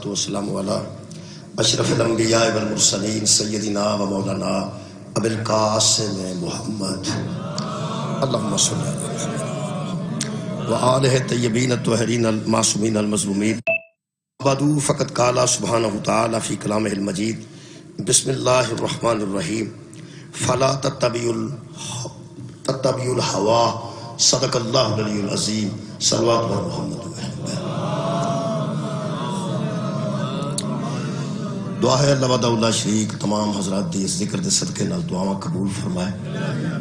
والسلام علی اشرف الانبیاء والمرسلین سیدنا و مولانا ابی القاسم محمد اللہم صلی علی محمد وآلہ الطیبین الطاہرین المعصومین المظلومین بعد فقد قال سبحانہ تعالی فی کلامہ المجید بسم اللہ الرحمن الرحیم فلا تتبعوا الہوا صدق اللہ العلی العظیم صلوات و محمد دعا ہے اللہ وحدہ لا شریک تمام حضرات دی اس ذکر دے صدقے نال دعاواں قبول فرمائے۔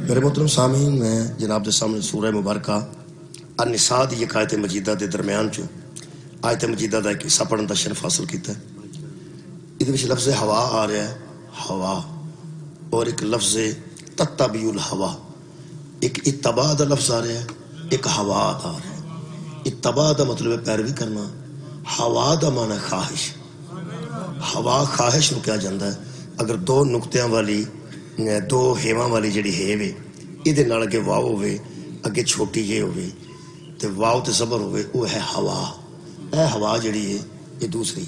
میرے محترم سامعین، میں جناب دے سامنے سورہ مبارکہ النساء دی ایک آیت مجیدہ دے درمیان چو آیت مجیدہ دا ایک حصہ پڑھن دا شرف حاصل کیتا ہے۔ ادھر وچ لفظ ہوا آ رہا ہے، ہوا، اور ایک لفظ تتبعوا الہوا، ایک اتباع دا لفظ آ رہا ہے، ایک ہوا آ رہا ہے۔ اتباع دا مطلب ہے پیروی کرنا، ہوا دا معنی خواہش۔ ہوا خواہش نو کیا جاندہ ہے۔ اگر دو نقطیاں والی دو ہیواں والی جڑی ہیوے ادھے نال اگے واو ہوئے، اگے چھوٹی یہ ہوئے تے واو تے زبر ہوئے، وہ ہے ہوا۔ اے ہوا جڑی ہے یہ دوسری،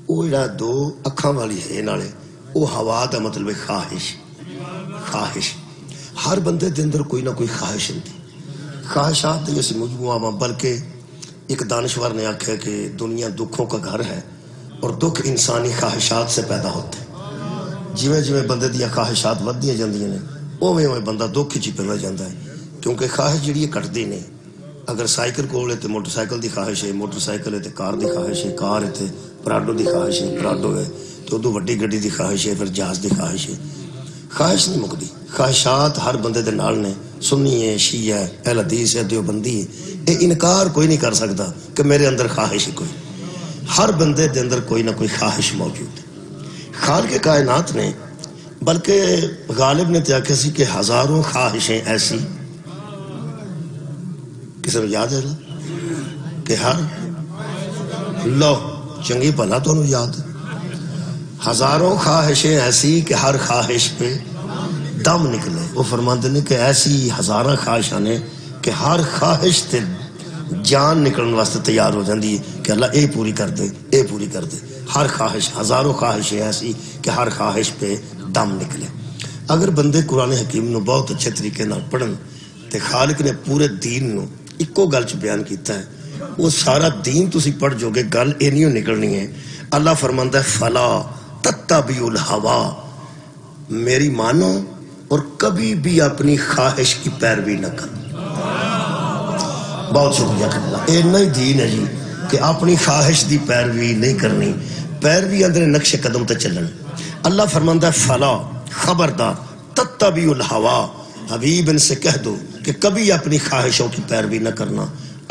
وہ جڑا دو اکھاں والی ہے نالے، وہ ہوا دا مطلب ہے خواہش۔ خواہش ہر بندے دے اندر کوئی نہ کوئی خواہش ہوتی، خواہشات دے جیسے مجموعہ، بلکہ ایک دانشور نے آکھا کہ دنیا دکھوں کا گھر ہے اور دکھ انسانی خواہشات سے پیدا ہوتے ہیں۔ جویں جویں بندے دیا خواہشات ودیاں جاندیاں نے اوویں اوویں بندہ دکھ چ پہ جاندا ہے، کیونکہ خواہش جڑی ہے کٹدی نہیں۔ اگر سائیکل کول ہے تے موٹر سائیکل دی خواہش ہے، موٹر سائیکل ہے تے کار دی خواہش ہے، کار ہے تے پراڈو دی خواہش ہے، پراڈو ہے تو ادو وڈی گڈی دی خواہش ہے، پھر جہاز دی خواہش ہے۔ خواہش نہیں مکدی، خواہشات ہر بندے دے نال نے، سنی ہے، شیعہ ہے، اہل حدیث ہے، دیوبندی ہے، یہ انکار کوئی نہیں کر سکتا کہ میرے اندر خواہش ہے کوئی۔ ہر بندے دے اندر کوئی نہ کوئی خواہش موجود ہے۔ خالق کائنات نے بلکہ غالب نے تیا کسی کہ ہزاروں خواہشیں ایسی، کسی نے یاد ہے کہ ہر لو چنگی بھلا تو انہوں یاد ہے، ہزاروں خواہشیں ایسی کہ ہر خواہش پہ دم نکلے۔ وہ فرماتے ہیں کہ ایسی ہزارہ خواہشاں نے کہ ہر خواہش تے جان نکلنے واسطے تیار ہو جاندی ہے کہ اللہ اے پوری کر دے، اے پوری کر دے۔ ہر خواہش، ہزاروں خواہشیں ایسی کہ ہر خواہش پہ دم نکلے۔ اگر بندے قرآن حکیم نو بہت اچھے طریقے نال پڑھن تے خالق نے پورے دین نو اکو گل چ بیان کیتا ہے، وہ سارا دین تسی پڑھ جو گے گل اینیوں نکلنی ہے۔ اللہ فرماندا ہے فلا تتبعوا الہوا، میری مانو اور کبھی بھی اپنی خواہش کی پیروی نہ کرو۔ بہت شکریہ اللہ، اینا ہی دین ہے جی کہ اپنی خواہش دی پیروی نہیں کرنی، پیروی اندر نقش قدم تے چلن۔ اللہ فرماندا ہے فلا، خبردار، تتبعوا الہوا، حبیب ان سے کہہ دو کہ کبھی اپنی خواہشوں کی پیروی نہ کرنا۔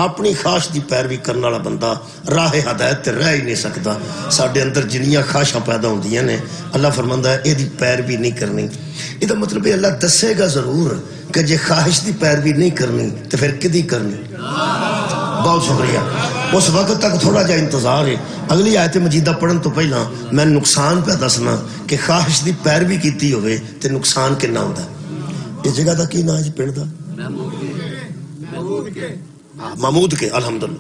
اپنی خواہش دی پیروی کرنے والا بندہ راہ ہدایت تے رہ ہی نہیں سکتا۔ ساڈے اندر جنیاں خواہشاں پیدا ہوندیاں نے، اللہ فرماندا ہے اے دی پیروی نہیں کرنی۔ یہ دا مطلب ہے اللہ دسے گا ضرور کہ جے خواہش دی پیروی نہیں کرنی تو پھر کدی کرنی۔ بہت شکریہ۔ اس وقت تک تھوڑا جا انتظار ہے، اگلی آیت مجیدہ پڑھن تو پہلا میں نقصان پہ دسنا کہ خواہش دی پیروی کیتی ہوئے تے نقصان کنا ہوندا ہے۔ اس جگہ دا کی نا ہے پنڈ دا؟ محمود کے، الحمدللہ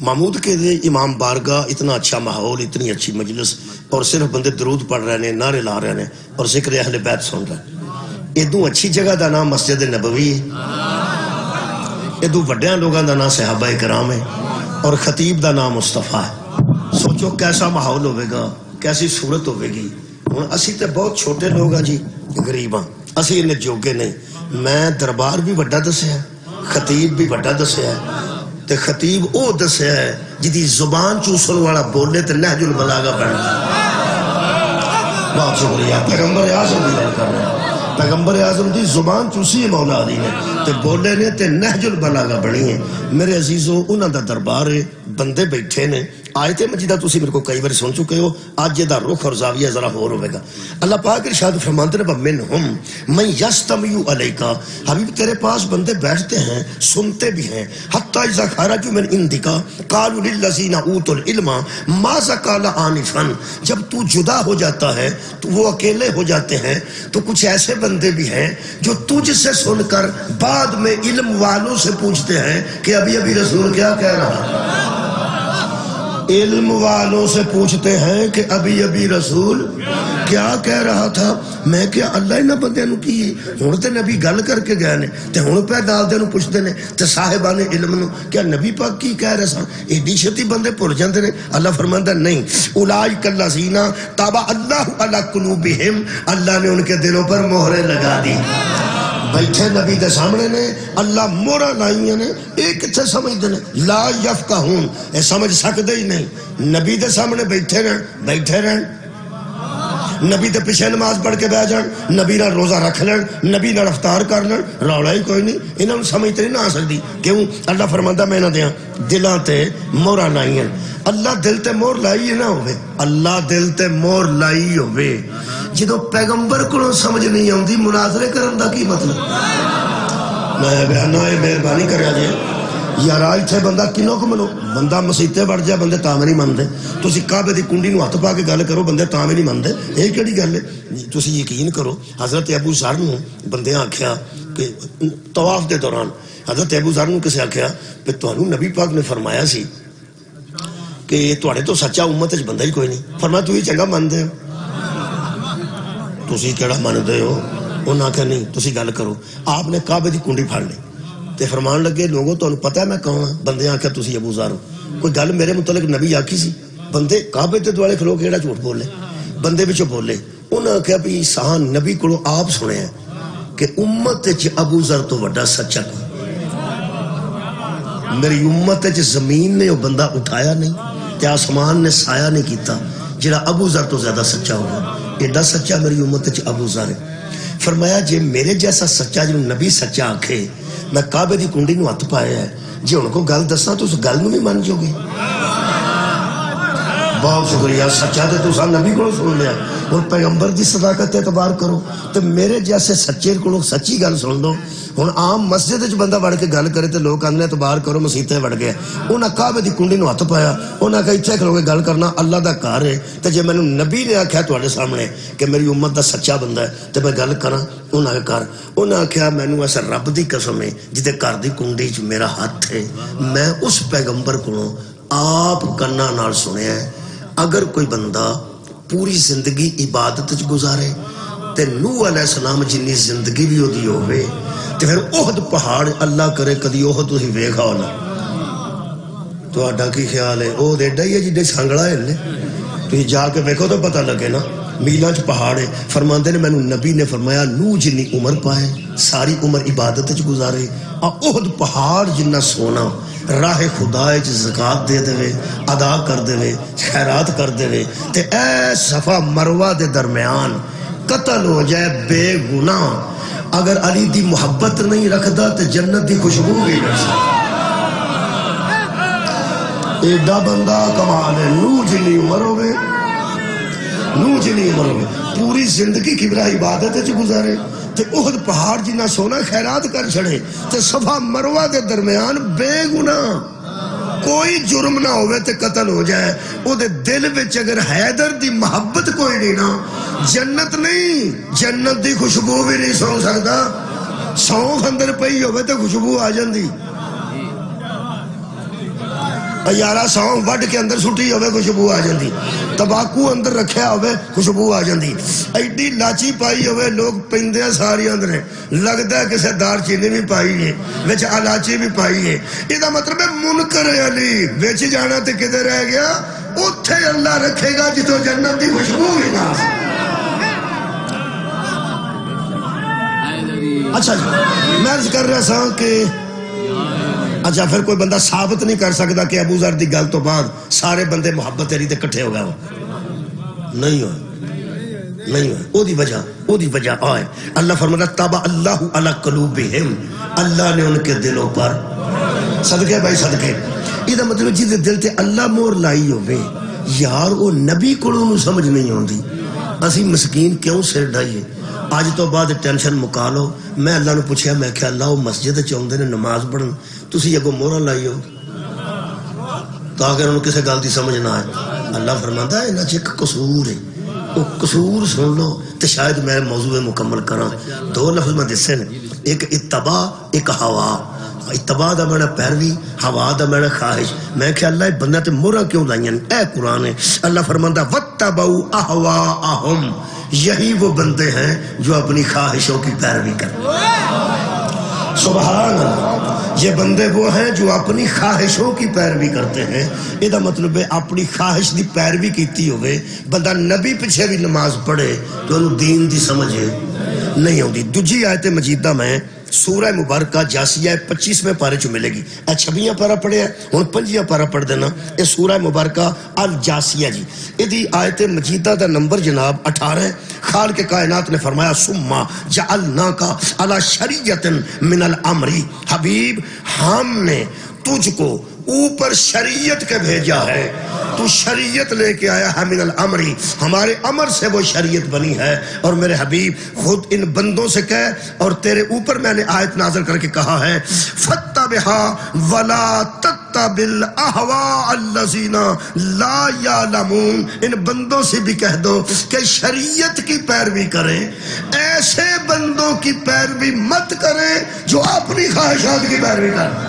محمود کے دے امام بارگاہ، اتنا اچھا ماحول، اتنی اچھی مجلس، اور صرف بندے درود پڑھ رہے ہیں، نعرے لا رہے ہیں اور ذکر اہل بیت سن رہے ہیں۔ ادو اچھی جگہ دا نام مسجد نبوی ہے، ادو وڈیاں لوگاں دا نام صحابہ کرام ہے، اور خطیب دا نام مصطفیٰ ہے۔ سوچو کیسا ماحول ہوئے گا، کیسی صورت ہوئے گی۔ اسی تے بہت چھوٹے لوگ ہیں جی، غریب ہیں، اسی انہیں جوگے نہیں۔ میں دربار بھی وڈا دسیا ہے، خطیب بھی وڈا دسیا ہے، تے خطیب او دسیا ہے جدی زبان چوسن والا بولے تے نہج البلاغہ پڑھنا۔ بہت شکریہ۔ پیغمبر اعظم دی گل کر رہے ہیں، پیغمبر اعظم دی زبان چوسی ہے مولا علی نے تے بولے نے تے نہج البلاغہ بڑھی ہے۔ میرے عزیزوں، انہاں دا دربار ہے، بندے بیٹھے نے۔ آیت مجیدہ تسی میرے کو کئی بار سن چکے ہو، آج دا رخ اور زاویہ ذرا ہور ہوئے گا۔ اللہ پاک ارشاد فرماتے ہیں وَمِنْهُمْ مَنْ يَسْتَمِعُ عَلَيْكَ، حبیب تیرے پاس بندے بیٹھتے ہیں، سنتے بھی ہیں۔ حَتَّى إِذَا خَرَجُوا مِنْ عِنْدِكَ قَالُوا لِلَّذِينَ أُوتُوا الْعِلْمَ مَاذَا قَالَ آنِفًا، جب تو جدا ہو جاتا ہے تو وہ اکیلے ہو جاتے ہیں، تو کچھ ایسے بندے بھی ہیں جو تجھ سے سن کر بعد میں علم والوں سے پوچھتے ہیں کہ ابھی ابھی رسول کیا کہہ رہا ہے۔ علم والوں سے پوچھتے ہیں کہ ابھی ابھی رسول کیا کہہ رہا تھا. میں کیا اللہ ہی نہ بندے نو کی ہن تے نبی گل کر کے گئے نے تے ہن پہ دال دے نو پوچھتے نے تے صاحبان علم نو کیا نبی پاک کی کہہ رہے سن. ایڈی چھتی بندے بھول جاندے نے. اللہ فرماندا نہیں اولئک الذین طبع اللہ علی قلوبہم اللہ نے ان کے دلوں پر مہریں لگا دی. بیٹھے نبی دے سامنے نے اللہ مورا لائیاں نے ایک کتھے سمجھ دے لا یفقہون اے سمجھ سکدے ہی نہیں. نبی دے سامنے بیٹھے رہن نبی دے پیچھے نماز پڑھ کے بیٹھ جان نبی نال روزہ رکھ لین نبی نال افطار کر لین رولا ہی کوئی نہیں. انہاں نوں سمجھ تے نہیں نہ آ سکدی. کیوں؟ اللہ فرماندا میں انہاں دیاں دلاں تے مہراں لائیاں. اللہ دل تے مہر لائی نہ ہوئے اللہ دل تے مہر لائی ہوئے جدو پیغمبر کو سمجھ نہیں آتی مناظرے کرن دا کی مطلب. میں بیانہ مہربانی کریا جی یار اتنے بندہ کنوں کو منو بندہ مسیطے بڑھ جائے بندے تاں میں نہیں مانتے. تسی کعبے دی کنڈی نو ہاتھ پا کے گل کرو بندے تاں میں نہیں مانتے. یہ کیڑی گل ہے؟ تسی یقین کرو حضرت ابو ذر نو بندے آکھیا کہ طواف دے دوران حضرت ابو ذر نو کسے آکھیا کہ تانوں نبی پاک نے فرمایا سی کہ تواڈے تو سچا امت وچ بندہ ہی کوئی نہیں. فرمایا تو ہی چنگا مانتے ہو تسی کیڑا مانتے ہو؟ انہاں آکھیا نہیں تسی گل کرو. آپ نے کعبے دی کنڈی پھڑ لی تے فرمان لگے لوگوں تو پتہ ہے میں کون ہاں؟ بندے آکھیا تسی ابو ذر ہو. کوئی گل میرے متعلق نبی آکھی سی؟ بندے کعبے تے دوالے کھلو کے کیڑا جھوٹ بولے بندے وچوں بولے. انہاں آکھیا بھی سان نبی کولوں آپ سنیا کہ امت وچ ابو ذر تو وڈا سچا کوئی میری امت وچ زمین نے وہ بندہ اٹھایا نہیں تے آسمان نے سایہ نہیں کیتا جڑا ابو ذر تو زیادہ سچا ہوگا. ایڈا سچا میری امت وچ ابو ذر ہے. فرمایا جے میرے جیسا سچا جنہوں نبی سچا آکھے میں کعبے دی کنڈی نو ہاتھ پایا ہے جی ان کو گل دساں تو اس گل نو بھی مان جو گے. بہت شکریہ سچا تے تو نبی کو سن لیا اور پیغمبر دی صداقت اعتبار کرو تو میرے جیسے سچے کو سچی گل سن دو. ہن عام مسجد وچ بندہ وڑ کے گل کرے تے لوگ آندے اعتبار کرو مسیتے وڑ گئے. انہاں کعبے دی کنڈی نو ہاتھ پایا انہاں کہ ایتھے کھلو کے گل کرنا اللہ دا گھر ہے تے جے مینوں نبی نے آکھیا تواڈے سامنے کہ میری امت دا سچا بندہ ہے تے میں گل کراں انہاں کے گھر. انہاں آکھیا مینوں اس رب دی قسم ہے جدے گھر دی کنڈی وچ میرا ہاتھ ہے میں اس پیغمبر کولوں آپ کناں نال سنیا ہے اگر کوئی بندہ پوری زندگی عبادت وچ گزارے تے نوح علیہ السلام جنی زندگی بھی ہوتی ہوئے تے پھر احد پہاڑ اللہ کرے کدی احد تسی ویکھا ہونا تہاڈا کی خیال ہے؟ او ایڈا ہی ہے جڈے سانگڑا ہے نے تسی جا کے ویکھو تو پتہ لگے نا میلاں چ پہاڑ ہے. فرماندے نے مینوں نبی نے فرمایا نوح جنی عمر پائے ساری عمر عبادت وچ گزارے احد پہاڑ جنہ سونا راہ خدا وچ زکات دے دے ادا کر دے خیرات کر دے تے اے صفا مروہ دے درمیان قتل ہو جائے بے گناہ اگر علی دی محبت نہیں رکھدا تے جنت دی خوشبو بھی نہ سکتا. ایڈا بندہ کمال ہے. نوح جنی عمر ہوئے پوری زندگی کبرا عبادت وچ گزارے تے احد پہاڑ جنہ سونا خیرات کر چھڑے تے صفا مروہ دے درمیان بے گناہ کوئی جرم نہ ہوئے تے قتل ہو جائے او دے دل وچ اگر حیدر دی محبت کوئی نہیں نا جنت نہیں جنت دی خوشبو بھی نہیں سو سکتا. سونف اندر پئی ہوئے تے خوشبو آ جاندی یارا سونف وڈ کے اندر سٹی ہوئے خوشبو آ جاندی تباکو اندر رکھیا ہوئے خوشبو آ جاندی ایڈی لاچی پائی ہوئے لوگ پیندے ساری اندر لگتا ہے کسے دار چینی بھی پائی ہے وچ الاچی بھی پائی ہے. یہ مطلب ہے منکر علی وچ جانا تے کدھر رہ گیا اوتھے اللہ رکھے گا جتوں جنت دی خوشبو بھی نہ. اچھا جی میں عرض کر رہا سا کہ اچھا پھر کوئی بندہ ثابت نہیں کر سکتا کہ ابو ذر دی گل تو بعد سارے بندے محبت علی تے کٹھے ہو گئے. نہیں ہوئے او دی وجہ آئے اللہ فرماتا تابع اللہ علی قلوبہم اللہ نے ان کے دلوں پر صدقے بھائی صدقے. یہ مطلب جی دل تے اللہ مور لائی ہوئے یار وہ نبی کو سمجھ نہیں ہوندی اسی مسکین کیوں سر ڈائیے. آج تو بعد ٹینشن مکا لو. میں اللہ نے پوچھا میں کہ اللہ وہ مسجد چاہتے نے نماز پڑھن تسی اگوں مورا لائی ہو تاکہ انہوں کسے گل دی سمجھ نہ آئے. اللہ فرماتا ہے انہاں چ ایک قصور ہے وہ قصور سن لو تو شاید میں موضوع مکمل کراں. دو لفظ میں دسے نے ایک اتباع ایک ہوا. اتباع دا معنی پیروی، ہوا دا معنی خواہش. میں کہ اللہ بندہ تے مورا کیوں لائیں؟ اے قرآن ہے. اللہ فرماندا وَاتَّبَعُوا أَهْوَاءَهُمْ، یہی وہ بندے ہیں جو اپنی خواہشوں کی پیروی کرتے ہیں. سبحان اللہ. یہ بندے وہ ہیں جو اپنی خواہشوں کی پیروی کرتے ہیں. یہ مطلب ہے اپنی خواہش دی پیروی کیتی ہوئے بندہ نبی پیچھے بھی نماز پڑھے تو انہوں دین دی سمجھ نہیں ہوتی. دوجی آیت مجیدہ میں سورہ مبارکہ جاسیہ 25ویں پارے چو ملے گی. 26 پارہ پڑھے ہیں ہن 5 پارہ پڑھ دینا. یہ سورہ مبارکہ الجاسیہ جی. یہ آیت مجیدہ دا نمبر جناب 18 ہے. خالق کائنات نے فرمایا ثم جعلناک علی شریعۃ من الامر، حبیب ہم نے تجھ کو اوپر شریعت کے بھیجا ہے. تو شریعت لے کے آیا ہے من الامر، ہمارے امر سے وہ شریعت بنی ہے. اور میرے حبیب خود ان بندوں سے کہہ، اور تیرے اوپر میں نے آیت نازل کر کے کہا ہے فَاتَّبِعْهَا وَلَا تَتَّبِعْ الْأَهْوَاءَ الَّذِينَ لَا يَعْلَمُونَ. ان بندوں سے بھی کہہ دو کہ شریعت کی پیروی کریں، ایسے بندوں کی پیروی مت کریں جو اپنی خواہشات کی پیروی کریں.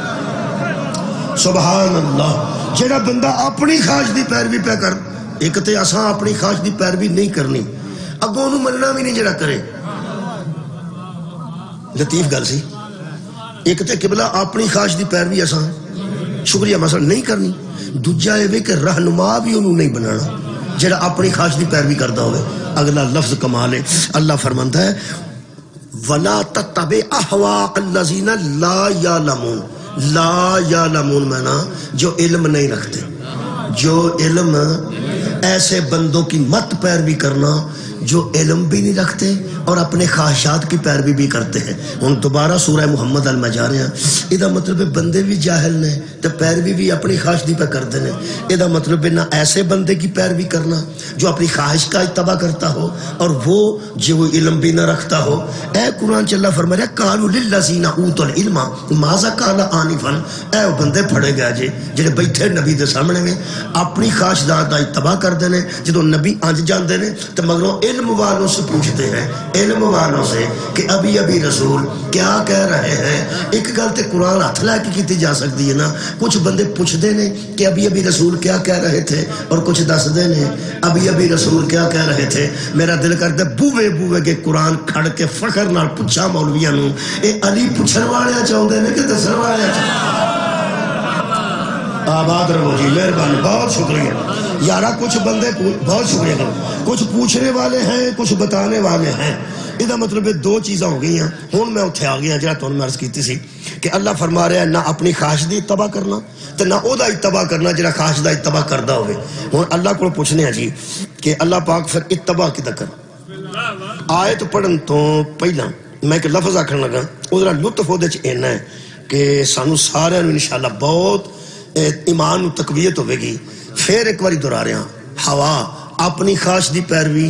سبحان اللہ. جڑا بندہ اپنی خواہش دی پیروی پہ کر، ایک تے اساں اپنی خواہش دی پیروی نہیں کرنی، اگوں نو مننا بھی نہیں جڑا کرے. لطیف گل سی. ایک تے قبلہ اپنی خواہش دی پیروی اساں شکریہ مثلا نہیں کرنی، دوجا اے کہ رہنما بھی انہوں نہیں بنانا جڑا اپنی خواہش دی پیروی کردا ہوئے. اگلا لفظ کمال ہے. اللہ فرماندا ہے وَلَا تَتَّبِعْ أَهْوَاءَ الَّذِينَ لَا يَعْلَمُونَ. لا یعلمون مانا جو علم نہیں رکھتے. جو علم، ایسے بندوں کی مت پیروی کرنا جو علم بھی نہیں رکھتے اور اپنے خواہشات کی پیروی بھی کرتے ہیں. ہن دوبارہ سورہ محمد میں جا رہے ہیں. یہ مطلب ہے بندے بھی جاہل نے تو پیروی بھی اپنی خواہش دی پہ کرتے ہیں. یہ مطلب ہے نہ ایسے بندے کی پیروی کرنا جو اپنی خواہش کا اتباع کرتا ہو اور وہ جو علم بھی نہ رکھتا ہو. اے قرآن چ اللہ فرما رہا قالوا للذین اوتوا العلم ماذا قال آنفا. اے وہ بندے پھڑے گئے جی جڑے بیٹھے نبی دے سامنے میں اپنی خواہشات دا اتباع کرتے ہیں. جدوں نبی انج جاندے نے تو مگروں علم والوں سے پوچھتے ہیں، علم والوں سے کہ ابھی رسول کیا کہہ رہے ہیں. ایک گل تے قرآن ہاتھ لا کے کیتی جا سکتی ہے نا. کچھ بندے پوچھتے ہیں کہ ابھی رسول کیا کہہ رہے تھے اور کچھ دستے ہیں ابھی رسول کیا کہہ رہے تھے. میرا دل کرتا بوے کے قرآن کھڑ کے فخر نال پوچھا مولویاں نو اے علی پوچھن والے چاہتے ہیں کہ دسن والے. آباد رہو جی، مہربانی، بہت شکریہ یارا. کچھ بندے بہت شکریہ، کچھ پوچھنے والے ہیں کچھ بتانے والے ہیں. یہ مطلب دو چیزاں ہو گئی ہیں. ہوں میں اتنے آ گیا جہاں تمہیں میں عرض کی سی کہ اللہ فرما رہا ہے نہ اپنی خواہش دی اتباع کرنا تو نہ او دا اتباع کرنا جہاں خواہش دا اتباع کردا ہوئے. ہوں اللہ کو پوچھنے ہیں جی کہ اللہ پاک پھر اتباع کدا کر. آیت پڑھن تو پہلا میں ایک لفظ آکھن لگا وہ لطف وہ اینا ہے کہ سانو سارے انشاءاللہ بہت ایمان تقویت ہوئے گی. پھر ایک باری دہرا رہا ہوا اپنی خواہش دی پیروی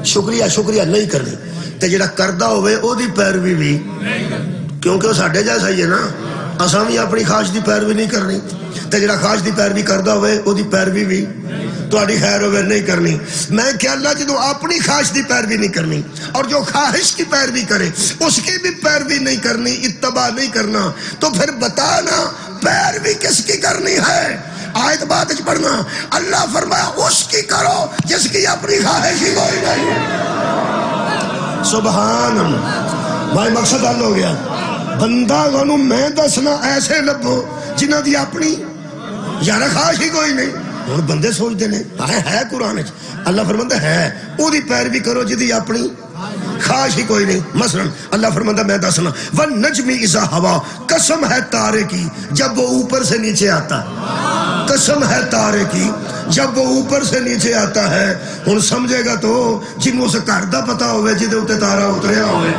شکریہ نہیں کرنی تے جڑا کردا ہوئے او دی پیروی بھی، کیونکہ وہ ساڈے جیسا ہی ہے نا. اساں بھی اپنی خواہش دی پیروی نہیں کرنی تے جڑا خواہش دی پیروی کردا ہوئے او دی پیروی بھی تہاڈی خیر ہوئے نہیں کرنی. میں کہ اللہ جدوں اپنی خواہش دی پیروی نہیں کرنی اور جو خواہش کی پیروی کرے اس کی بھی پیروی نہیں کرنی، اتباع نہیں کرنا، تو پھر بتانا پیروی کس کی کرنی ہے. آیت بات پڑھنا اللہ فرمایا اس کی کرو جس کی اپنی خواہش ہی کوئی نہیں. سبحان اللہ. بھائی مقصد حل ہو گیا. بندہ گنو میں دسنا ایسے لبو جنہ دی اپنی یار خواہش ہی کوئی نہیں. اور بندے سوچتے ہیں ہے قرآن اللہ فرماتا ہے او دی پیروی کرو جدی اپنی خواہش ہی کوئی نہیں. مثلا اللہ فرماتا میں دسنا وَالنَّجْمِ إِذَا هَوَا، قسم ہے تارے کی جب وہ اوپر سے نیچے آتا ہے. قسم ہے تارے کی جب وہ اوپر سے نیچے آتا ہے. ہن سمجھے گا تو جنوں سے گھر دا پتا ہوئے جدے اوتے تارا اتریا ہوئے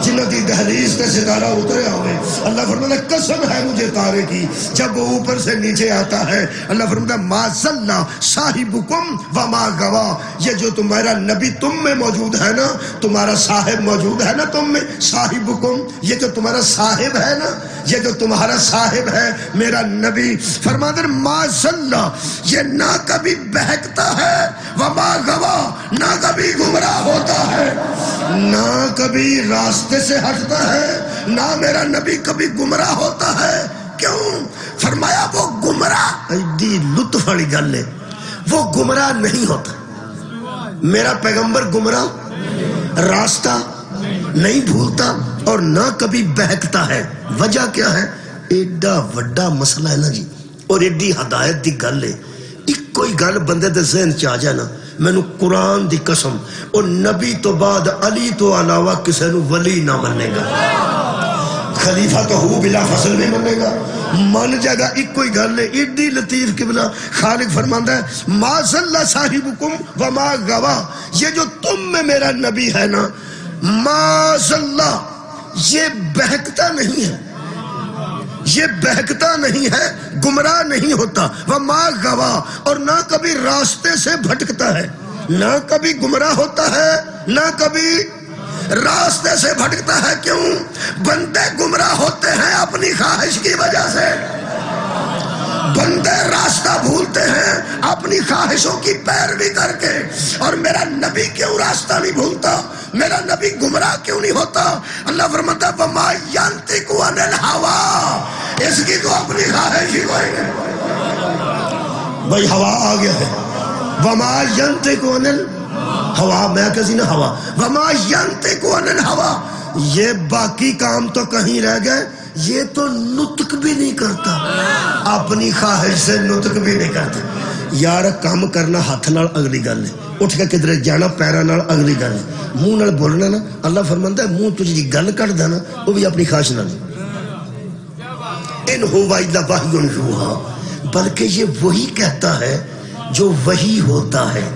جنہاں دی دہلیز تے ستارہ اتریا ہوئے. اللہ فرماتا ہے قسم ہے مجھے تارے کی جب وہ اوپر سے نیچے آتا ہے. اللہ فرماتا ہے ما ضل صاحبکم وما غوا. یہ جو تمہارا نبی تم میں موجود ہے نا، تمہارا صاحب موجود ہے نا تم میں، صاحبکم یہ جو تمہارا صاحب ہے نا، یہ جو تمہارا صاحب ہے میرا نبی، فرماتا ہے ما ضل، یہ نہ کبھی بہکتا ہے، وما غوا نہ نہ کبھی گمراہ ہوتا ہے نہ کبھی راستے سے ہٹتا ہے، نہ میرا نبی کبھی گمراہ ہوتا ہے۔ کیوں؟ فرمایا وہ گمراہ، ایڈی لطف والی گل ہے، وہ گمراہ نہیں ہوتا۔ میرا پیغمبر گمراہ، راستہ نہیں بھولتا اور نہ کبھی بہکتا ہے۔ وجہ کیا ہے؟ ایڈا وڈا مسئلہ ہے نا جی، اور ایڈی ہدایت دی گل ہے، ایک کوئی گل بندے دے ذہن چ آ جائے نا، مینوں قرآن دی قسم، اور نبی تو بعد علی تو علاوہ کسے نو ولی نہ منے گا، خلیفہ تو ہو بلا فصل نہیں منے گا، من جائے گا۔ ایک کوئی گل ہے ایڈی لطیف قبلہ خالق فرماندا ہے ما ضل صاحبکم وما غوا، یہ جو تم میں میرا نبی ہے نا، ما ضل، یہ بہکتا نہیں ہے، یہ بہکتا نہیں ہے، گمراہ نہیں ہوتا، وما غوا، اور نہ کبھی راستے سے بھٹکتا ہے، نہ کبھی گمراہ ہوتا ہے نہ کبھی راستے سے بھٹکتا ہے۔ کیوں؟ بندے گمراہ ہوتے ہیں اپنی خواہش کی وجہ سے، بندے راستہ بھولتے ہیں اپنی خواہشوں کی پیروی کر کے، اور میرا نبی کیوں راستہ نہیں بھولتا، میرا نبی گمراہ کیوں نہیں ہوتا؟ اللہ فرماتا ہے وَمَا يَنْطِقُ عَنِ الْهَوَىٰ، اس کی تو اپنی خواہش ہی کوئی نہیں۔ بھائی ہوا آ گیا ہے، وَمَا يَنْطِقُ عَنِ الْهَوَىٰ، میں کسی نہ ہوا، وَمَا يَنْطِقُ عَنِ الْهَوَىٰ، یہ باقی کام تو کہیں رہ گئے، یہ تو نطق بھی نہیں کرتا، اپنی خواہش سے نطق بھی نہیں کرتا۔ یار کام کرنا ہاتھ نال اگلی گل ہے، اٹھ کے کدھر جانا پیرا نال اگلی گل ہے، منہ نال بولنا نا، اللہ فرماندا ہے منہ تجھ دی گل کر دینا وہ بھی اپنی خواہش نال، ان هو الا وحی یوحی، بلکہ یہ وہی کہتا ہے جو وہی ہوتا ہے۔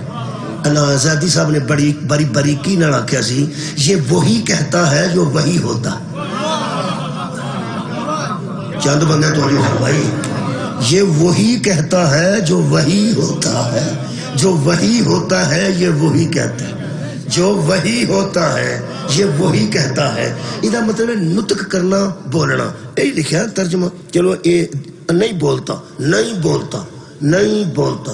اللہ آزادی صاحب نے بڑی باریکی نال آکھیا سی، یہ وہی کہتا ہے جو وہی ہوتا ہے۔ چند بندے تو بھائی، یہ وہی کہتا ہے جو وہی ہوتا ہے، جو وہی ہوتا ہے یہ وہی کہتا ہے، جو وہی ہوتا ہے یہ وہی کہتا ہے۔ یہ مطلب ہے نطق کرنا، بولنا، یہی لکھا ترجمہ۔ چلو یہ نہیں بولتا، نہیں بولتا، نہیں بولتا،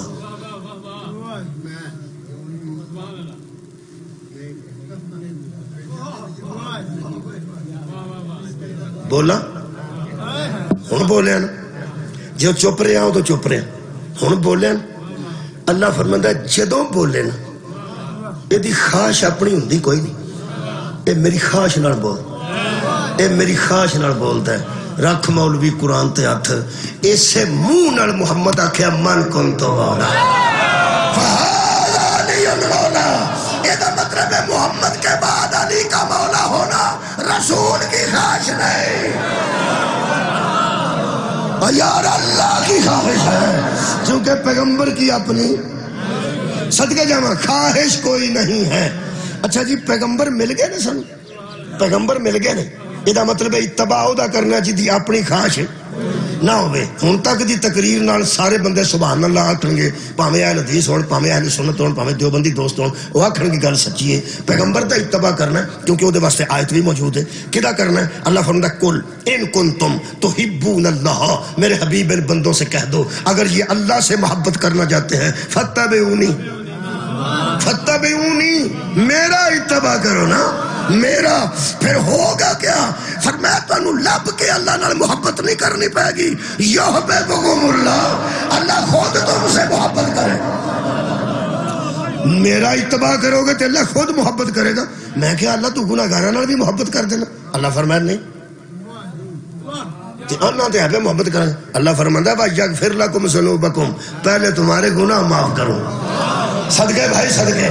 بولا ہوں بولیا نا، جو چپ رہے ہوں تو چپ رہے ہوں بولیا نا۔ اللہ فرماندا ہے جدوں بولے نا، یہ خواہش اپنی ہوندی کوئی نہیں، یہ میری خواہش نال بول، یہ میری خواہش نال بولتا ہے۔ رکھ مولوی قرآن تے ہاتھ، اسے منہ نال محمد آکھیا من کنت مولا فہذا علی المولا، یہ مطلب ہے محمد کے بعد علی کا مولا ہونا رسول کی خواہش نہیں، اور یار اللہ کی خواہش ہے، چونکہ پیغمبر کی اپنی صدقے جاواں خواہش کوئی نہیں ہے۔ اچھا جی پیغمبر مل گئے نا، سن پیغمبر مل گئے نا، یہ مطلب ہے اتباع دا کرنا جی دی اپنی خواہش نہ ہوئے۔ ہن تک دی تقریر نال سارے بندے سبحان اللہ آکھن گے، پاویں اہل حدیث ہون، پاویں اہل سنت ہون، پاویں دیوبندی دوست ہون، وہ آکھن گے گل سچی ہے۔ پیغمبر دا اتباع کرنا ہے کیونکہ وہ دے واسطے آیت بھی موجود ہے۔ کدا کرنا ہے؟ اللہ فرماتا ہے کل ان کنتم تحبون اللہ، میرے حبیب ان بندوں سے کہہ دو اگر یہ اللہ سے محبت کرنا چاہتے ہیں فاتبعونی، فاتبعونی، میرا اتباع کرو نا، میرا۔ پھر ہوگا کیا؟ فرمایا تانوں لب کے اللہ نال محبت نہیں کرنی پائے گی، یحببکم اللہ، اللہ خود تم سے محبت کرے، میرا اتباع کرو گے تو اللہ خود محبت کرے گا۔ میں کہا اللہ تو گناہگاراں نال بھی محبت کر دینا، اللہ فرمایا نہیں، اللہ تے ہے محبت کریں۔ اللہ فرماندا ہے وَيَغْفِرْ لَكُمْ ذُنُوبَكُمْ، پہلے تمہارے گناہ معاف کروں، صدقے بھائی صدقے،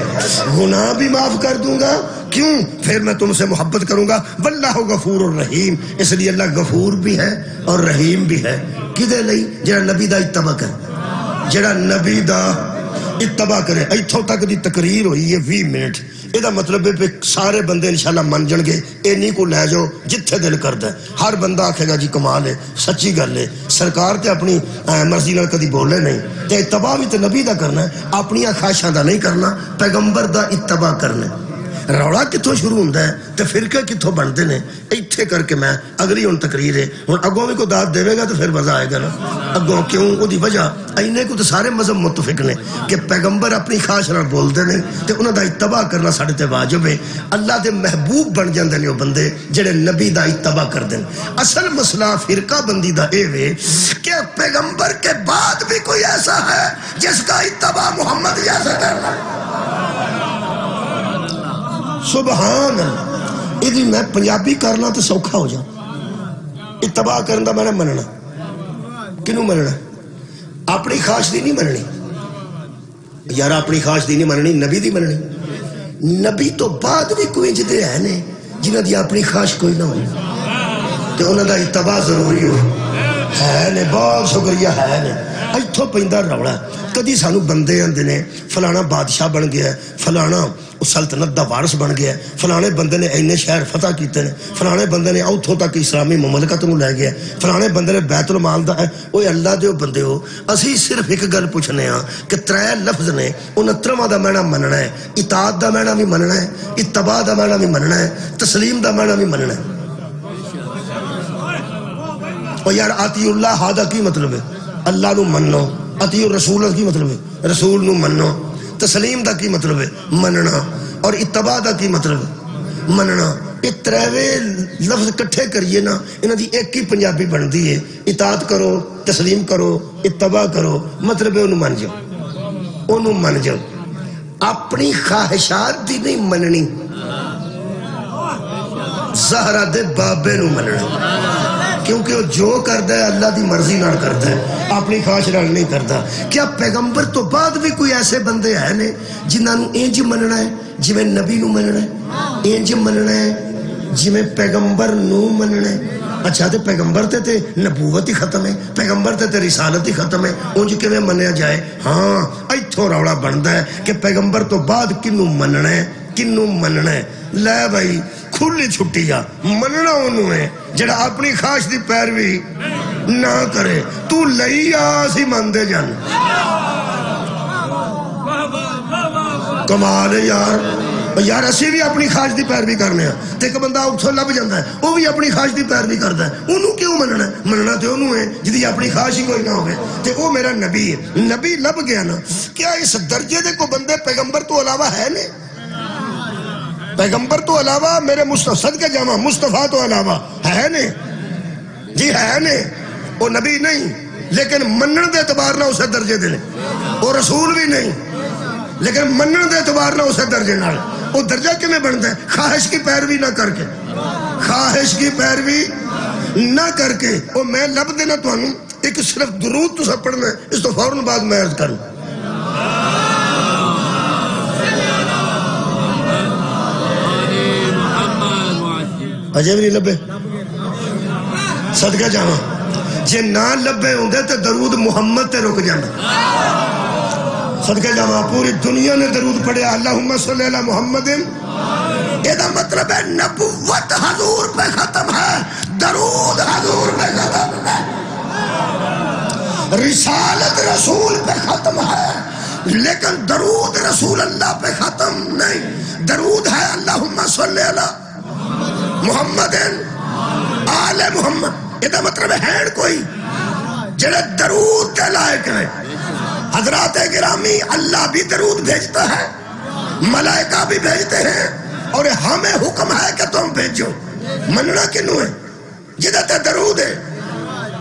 گناہ بھی معاف کر دوں گا، کیوں؟ پھر میں تم سے محبت کروں گا۔ واللہ غفور الرحیم، اس لیے اللہ غفور بھی ہے اور رحیم بھی ہے۔ کدے لئی؟ جڑا نبی دا اتباع کرے، جڑا نبی دا اتباع کرے۔ ایتھوں تک دی تقریر ہوئی ہے 20 منٹ، یہ مطلب ہے سارے بندے انشاءاللہ من جن گے، اے نہیں کو لے جاؤ جتھے دل کردا ہے۔ ہر بندہ آکھے گا جی کمال ہے، سچی گل ہے، سرکار تے اپنی مرضی نال کدی بولے نہیں، تے اتباع بھی تے نبی دا کرنا ہے، اپنی خواہشاں دا نہیں کرنا، پیغمبر دا اتباع کرنا ہے۔ رولا کتوں شروع ہوتا ہے تو فرقے کتوں بنتے ہیں اتنے کر کے میں اگلی ہوں تقریر ہے ہوں اگوں بھی کوئی داد دے گا تو پھر مزہ آئے گا نا اگوں کیوں وہ وجہ اینے کو تو سارے مذہب متفق نے کہ پیغمبر اپنی خواہش نال بولتے ہیں تو انہوں دا اتباع کرنا ساڈے تے واجب ہے اللہ دے محبوب بن جاندے نے وہ بندے جڑے نبی دا اتباع کردے ہیں اصل مسئلہ فرقہ بندی دا اے وے کہ پیغمبر کے بعد بھی کوئی ایسا ہے جس کا اتباع محمد جیسا کرنا سبحان اللہ یہ میں پنجابی کرنا تو سوکھا ہو جا اتباع کرنا میں نے مننا کنوں مننا اپنی خواہش دی نہیں مننی یار اپنی خواہش دی نہیں مننی نبی دی مننی نبی تو بعد بھی کوئی جدے ہے نے جنہ دی اپنی خواہش کوئی نہ ہوئی تو انہوں دا اتباع ضروری ہو ہے نے بہت شکریہ ہے نے ایتھوں پیندہ روڑا کدی سانو بندے آندے نے فلانا بادشاہ بن گیا ہے فلانا سلطنت دا وارث بن گیا ہے فلانے بندے نے اینے شہر فتح کیتے نے فلانے بندے نے اوتھوں تک اسلامی مملکت نوں لے گیا ہے فلانے بندے نے بیت المال دا ہے اوے اللہ دے بندے ہو اسی صرف ایک گل پوچھنے ہاں کہ 3 لفظ نے 69واں دا معنی مننا ہے اطاعت دا معنی بھی مننا ہے اتباع دا معنی بھی مننا ہے تسلیم دا معنی بھی مننا ہے اور یار آتی اللہ ہادہ کی مطلب ہے اللہ نو منو اطیع الرسول کی مطلب ہے رسول نو منو تسلیم دا کی مطلب ہے مننا اور اتباع دا کی مطلب ہے مننا یہ 3 لفظ کٹھے کریے نا انہاں دی ایک ہی پنجابی بندی ہے اطاعت کرو تسلیم کرو اتباع کرو مطلب ہے انہوں من جاؤ انہوں من جاؤ اپنی خواہشات دی نہیں مننی زہرہ دے بابے نو مننا کیونکہ وہ جو کرتا ہے اللہ دی مرضی نال کرتا ہے اپنی خواہش نال نہیں کرتا کیا پیغمبر تو بعد بھی کوئی ایسے بندے ہیں نے جنہاں نو انج مننا ہے جویں نبی نو مننا ہے انج مننا ہے جویں پیغمبر نو مننا ہے اچھا تے پیغمبر تے نبوت ہی ختم ہے پیغمبر تے رسالت ہی ختم ہے انج کیویں منیا جائے ہاں ایتھوں روڑا بندا ہے کہ پیغمبر تو بعد کنوں مننا ہے کنوں مننا ہے لے بھائی کھلی چھٹی آ مننا انہوں ہے جڑا اپنی خواہش دی پیروی نہ کرے تو لئی آسی مندے جان کمال ہے یار اسی بھی اپنی خواہش دی پیروی کرنے ہیں تے کہ بندہ اتھوں لب جاندہ ہے وہ بھی اپنی خواہش دی پیروی کرتا ہے انہوں کیوں مننا ہے مننا تے انہوں ہے جدی اپنی خواہش ہی کوئی نہ ہوگے تے وہ میرا نبی ہے نبی لب گیا نا کیا اس درجے دے کو بندے پیغمبر تو علاوہ ہے نے پیغمبر تو علاوہ میرے صدقہ جامع مصطفیٰ تو علاوہ ہے نے جی ہے نے وہ نبی نہیں لیکن منن دے اعتبار نہ اسے درجے دے وہ رسول بھی نہیں لیکن منن دے اعتبار نہ اسے درجے نہ وہ درجہ کیوں بنتا ہے خواہش کی پیروی نہ کر کے خواہش کی پیروی نہ کر کے وہ میں لب دینا تو انہوں ایک صرف درود تو سب پڑھنا ہے اس تو فوراً بعد میں عرض کروں اجے بھی نہیں لبے صدقہ جاواں جے نہ لبے ہوندے تے درود محمد تے رک جاندا صدقہ جاواں پوری دنیا نے درود پڑھیا اللہم صلی علی محمد یہ دا مطلب ہے نبوت حضور پہ ختم ہے درود حضور پہ ختم ہے رسالت رسول پہ ختم ہے لیکن درود رسول اللہ پہ ختم نہیں درود ہے اللہم صلی علی محمد آل محمد یہ دا مطلب ہے کوئی جڑے درود کے لائق ہے حضرات گرامی اللہ بھی درود بھیجتا ہے ملائکہ بھی بھیجتے ہیں اور ہمیں حکم ہے کہ تم بھیجو مننا کنوں ہے جدہ تے درود ہے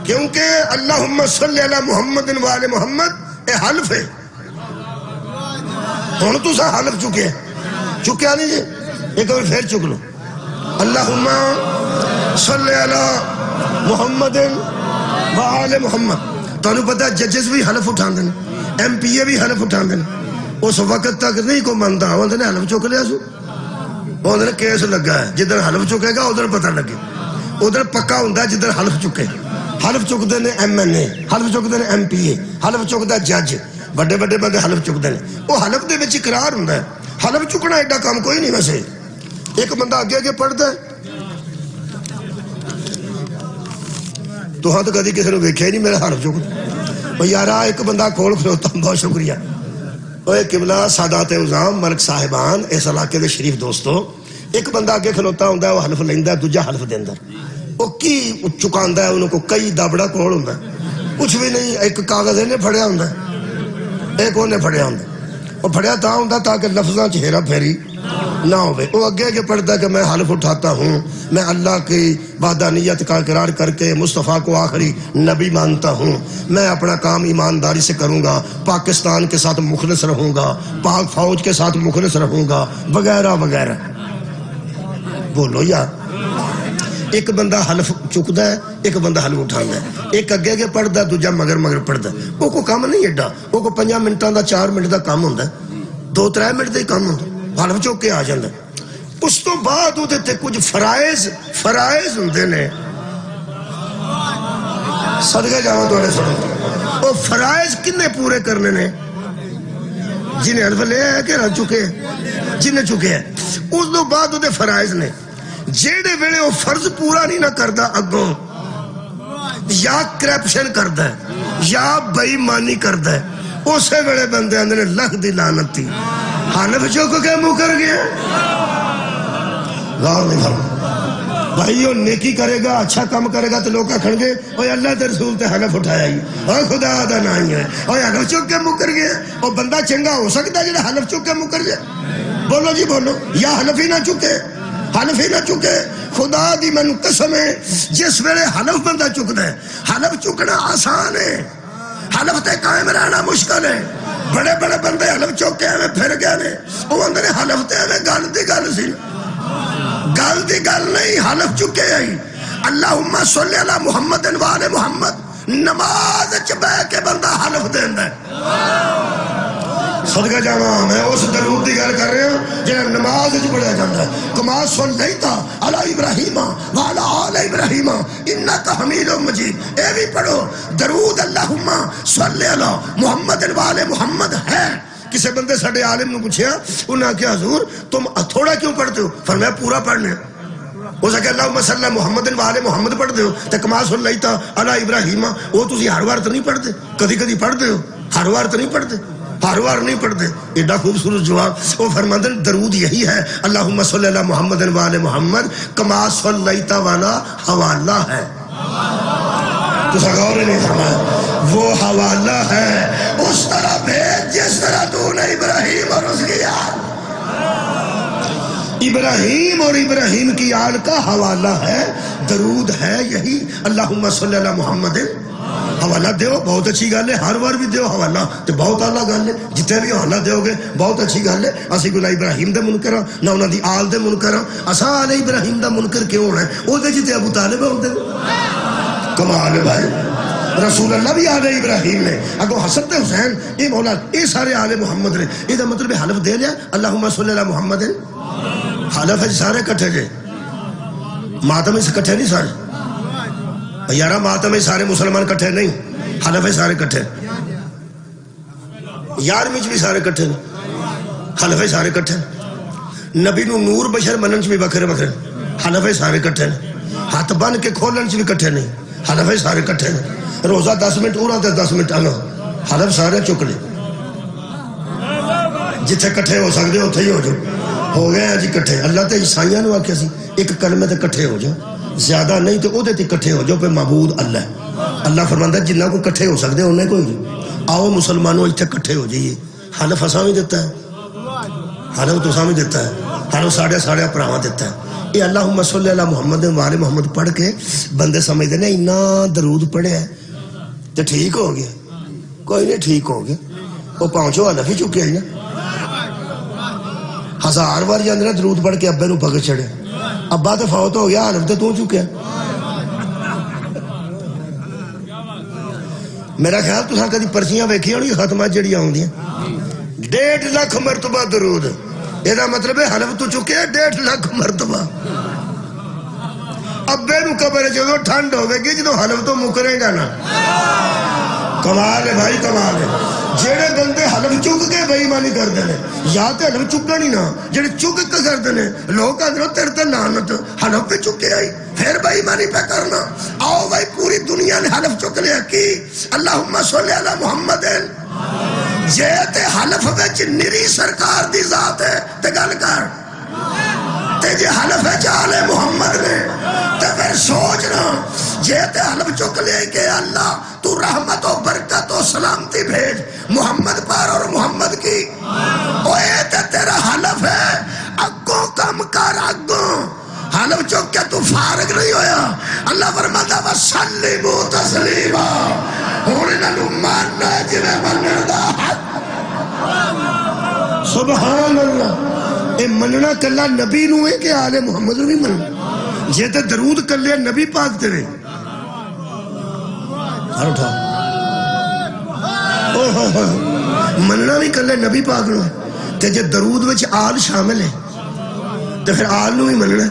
کیونکہ اللہم صلی علی محمد و آل محمد اے حلف ہے ہون تو سا حلف چکے ہیں چکے آنی جی ایک اور پھر چک لو اللہم صلی علی محمد و آل محمد تو انہوں پتہ ججز بھی حلف اٹھان دینے ایم پی اے بھی حلف اٹھان دینے اس وقت تک نہیں کو مانتا وہ نے حلف چک لیا سو وہ نے کیس لگا ہے جدھر حلف چکے گا ادھر پتہ لگے ادھر پکا ہوندہ ہے جدھر حلف چکے حلف چک دینے ایم این اے حلف چک دینے ایم پی اے حلف چک دے جج بڑے بڑے بندے حلف چک دینے وہ حلف دے بچ اقرار ہوندہ ہے حلف چکنا ایڈا کام کوئی نہیں ویسے ایک بندہ آگے آگے پڑھتا ہے تو ہاں تو کدی کسی نے دیکھا ہی نہیں میرا حلف چکتا یارا ایک بندہ کھول کھلوتا بہت شکریہ اوے قبلہ سادات عظام ملک صاحبان اس علاقے دے شریف دوستو ایک بندہ آگے کھلوتا ہوں وہ حلف لیندہ ہے دوجہ حلف دیندہ وہ کی چکاندہ ہے انہوں کو کئی دابڑا کول ہوں کچھ بھی نہیں ایک کاغذ انہیں پھڑیا ہوں ایک انہیں پھڑیا ہوں وہ پھڑیا تا ہوں تاکہ لفظاں چہرہ پھیری نہ ہوئے وہ اگے کے پڑھتا ہے کہ میں حلف اٹھاتا ہوں میں اللہ کی وحدانیت کا اقرار کر کے مصطفیٰ کو آخری نبی مانتا ہوں میں اپنا کام ایمانداری سے کروں گا پاکستان کے ساتھ مخلص رہوں گا پاک فوج کے ساتھ مخلص رہوں گا وغیرہ وغیرہ بولو یار ایک بندہ حلف چکتا ہے ایک بندہ حلف اٹھانا ہے ایک اگے کے پڑھتا ہے دوجہ مگر پڑھتا ہے وہ کو کام نہیں ایڈا وہ کو 5 منٹاں دا 4 منٹ دا کام ہوندہ ہے 2-3 منٹ دا ہی کام ہوندہ ہے حلف چک کے آ جاندہ ہے اس تو بعد وہ دیتے کچھ فرائض ہوندے نے صدقہ جاؤں توڑے سنو وہ فرائض کنے پورے کرنے نے جنہیں حلف لے ہے کہ رہ چکے ہیں جنہیں چکے ہیں اس تو بعد وہ دے فرائض نے جیڑے ویلے وہ فرض پورا نہیں نہ کردہ اگوں یا کرپشن کردہ ہے یا بے ایمانی کردہ ہے اسے ویلے بندے اندر لکھ دی لعنت تھی حلف چوکو کے منہ کر گیا غور نہیں فرما بھائی وہ نیکی کرے گا اچھا کام کرے گا تو لوگ کھڑ گے اوہ اللہ تے رسول تے حلف اٹھایا ہی اوہ خدا دا نہیں ہے اوہ حلف چوک کے منہ کر گیا اوہ بندہ چنگا ہو سکتا ہے جنہیں حلف چوک کے منہ کر جائے بولو جی بولو یا حلف ہی نہ چکے حلف ہی نہ چکے خدا دی من قسم ہے جس ویلے حلف بندہ چکتا ہے حلف چکنا آسان ہے حلف تے قائم رہنا مشکل ہے بڑے بڑے بندے حلف چکے ہمیں پھر گئے نے وہ اندر حلف تے ہمیں گل دی گل سی گل دی گل نہیں حلف چکے ہیں اللہم صلی اللہ محمد وآل محمد نماز چبہ کے بندہ حلف دیندہ ہے صدقہ جانا میں اس درود دی گل کر رہے ہوں جنہیں نماز جو پڑھا جاندہ ہے کما صلیتا علی ابراہیم وعلا آل ابراہیم انکا حمید مجید اے بھی پڑھو درود اللہم صلی اللہ محمد وآل محمد ہے کسی بندے ساڑھے عالم نے پوچھیا انہاں کیا حضور تم تھوڑا کیوں پڑھتے ہو فرمایا پورا پڑھنے ہو سکے اللہم صلی اللہ محمد وآل محمد پڑھتے ہو تو کما صلیتا علی ابراہیم وہ تسی ہر وار تو نہیں پڑھتے کدی کدی پڑھتے ہو ہر وار تو نہیں پڑھتے ہر وار نہیں پڑھتے ایڈا خوبصورت جواب وہ فرماندن درود یہی ہے اللہم صلی اللہ محمد وآل محمد کما صلیتا والا حوالہ ہے تو سغور نہیں فرمایا وہ حوالہ ہے اس طرح بھیج جس طرح تو نے ابراہیم اور اس کی آل ابراہیم اور ابراہیم کی آل کا حوالہ ہے درود ہے یہی اللہم صلی اللہ محمد حوالہ دیو بہت اچھی گل ہے ہر بار بھی دیو حوالہ تو بہت اعلیٰ گل ہے جتنے بھی حوالہ دیو گے بہت اچھی گل ہے اسی کو نہ ابراہیم دے منکر ہاں نہ انہاں دی آل دے منکر ہاں اساں آل ابراہیم دا منکر کیوں ہونا ہے وہ دے جتے ابو طالب ہوتے کمال ہے بھائی رسول اللہ بھی آل ابراہیم نے اگو حسن تے حسین اے مولا اے سارے آل محمد نے اے دا مطلب حلف دے لیا اللہم صلی اللہ محمد حلف ہے سارے کٹھے جے ماتم اس کٹھے نہیں سارے یارہ ماتم میں سارے مسلمان کٹھے نہیں حلف ہے سارے کٹھے یار مجھ بھی سارے کٹھے حلف ہے سارے کٹھے نبی نو نور بشر مننچ بھی بکھرے حلف ہے سارے کٹھے ہاتھ بن کے کھولنچ بھی کٹھے نہیں حلف ہے سارے کٹھے روزہ 10 منٹ اورا تے 10 منٹ آنا حلف سارے چک لے جتھے کٹھے ہو سکتے ہوتے ہی ہو جو ہو گئے جی کٹھے اللہ تے عیسائیاں نو آکھیا سی ایک کلمے تے کٹھے ہو جاؤ زیادہ نہیں تو او دیتی کٹھے ہو جو پہ معبود اللہ اللہ فرماندہ جنہ کو کٹھے ہو سکتے انہیں کوئی آؤ مسلمانوں اتھے کٹھے ہو جائیے حلف اساں بھی دیتا ہے حلف تو اساں بھی دیتا ہے حلف ساڑھے پراواں دیتا ہے یہ اللہم صلی اللہ محمد وآل محمد پڑھ کے بندے سمجھتے ہیں اتنا درود پڑھے ہے تو ٹھیک ہو گیا کوئی نہیں ٹھیک ہو گیا وہ پہنچو حلف ہی چکے ہیں 1000 بار جاندے درود پڑھ کے ابے نو پکڑ چھڑے ابا تو فوت ہو گیا حلف تو چکے میرا خیال تو کدی پرچیاں ویکھی ہونی ختمہ جڑی آؤندیاں 1.5 لاکھ مرتبہ درود یہ مطلب ہے حلف تو چکے 1.5 لاکھ مرتبہ ابے نو قبر جدو ٹھنڈ ہوے گی جدو حلف تو مکرے گا نا کمال ہے بھائی کمال ہے جیڑے بندے حلف چک کے بے ایمانی کر دینے یا تے حلف چکا نہیں نا جیڑے چک کے کر دینے لوگ کہتے ہیں تیرے تے لعنت حلف پہ چکے آئی پھر بے ایمانی پہ کرنا آؤ بھائی پوری دنیا نے حلف چک لیا کی اللہم صلی اللہ محمد جے تے حلف وچ نری سرکار دی ذات ہے تے گل کر، تے جے حلف وچ آل محمد نے تے پھر سوچنا، جے تے حلف چک لے کہ اللہ تو رحمت و برکت و سلامتی بھیج محمد پر اور محمد کی، اوے تے تیرا حلف ہے اگوں کم کر، اگوں حلف چک کے تو فارغ نہیں ہویا۔ اللہ فرماتا وسلموا تسلیما، ہن انہاں نوں ماننا ہے جویں منن دا حق۔ سبحان اللہ، اے مننا کلا نبی نوں ہے کہ آل محمد نوں بھی مننا؟ جے تے درود کلے نبی پاک تے وے ہر اٹھا مننا بھی کلے نبی پاک نوں ہے، تے جے درود وچ آل شامل ہے تے پھر آل نوں ہی مننا ہے۔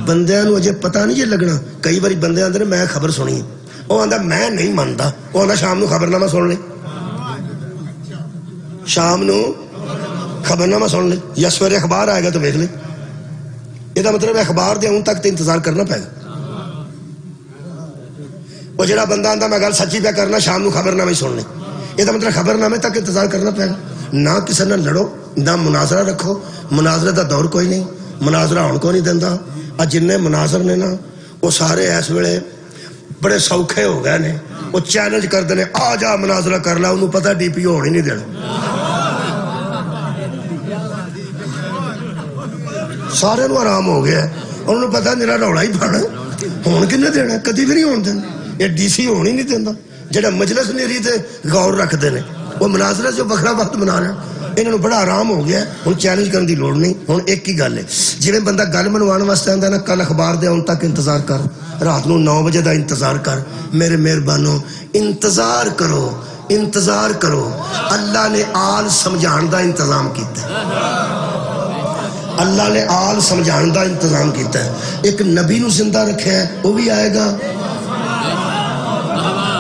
بندیاں نوں اجے پتہ نہیں جے لگنا، کئی باری بندے آندے نے میں خبر سنی ہے، وہ آندا میں نہیں ماندا، وہ آندا شام نوں خبرنامہ سن لے، شام نوں خبرنامہ سن لے، یا سویرے اخبار آئے گا تو دیکھ لے۔ یہ مطلب اخبار دے اون تک تے انتظار کرنا پائے گا۔ وہ جڑا بندہ آندا میں گل سچی پہ کرنا، شام نوں خبرنامہ ہی سن لے، یہ مطلب خبرنامے تک انتظار کرنا پائے گا۔ نہ کسی نہ لڑو، نہ مناظرہ رکھو، مناظرے دا دور کوئی نہیں، مناظرہ ہون کو نہیں دیندا۔ جن مناظر نے نا وہ سارے اس ویلے بڑے سوکھے ہو گئے نے، وہ چیلنج کرتے ہیں آ جا مناظرہ کر لا، انہوں پتہ ڈی پی او ہونی نہیں دینا، سارے نو آرام ہو گیا، انہوں پتہ میرا روڑا ہی پڑا ہون کنے دینا، کدی بھی نہیں ہون دینا، یہ ڈی سی ہونی نہیں دینا۔ جڑا مجلس نیری تے غور رکھتے ہیں وہ مناظرہ جو بکھرا وقت بنا رہے ہیں، انہوں بڑا آرام ہو گیا، ہن چیلنج کرنے دی لوڑ نہیں۔ ہن ایک ہی گل ہے، جویں بندہ گل منوان واسطے آندا نا کل اخبار دے اون تک انتظار کر، رات نو 9 بجے دا انتظار کر، میرے مہربانو انتظار کرو، انتظار کرو۔ اللہ نے آل سمجھان دا انتظام کیتا ہے، اللہ نے آل سمجھان دا انتظام کیتا ہے۔ ایک نبی نو زندہ رکھیا ہے، وہ بھی آئے گا،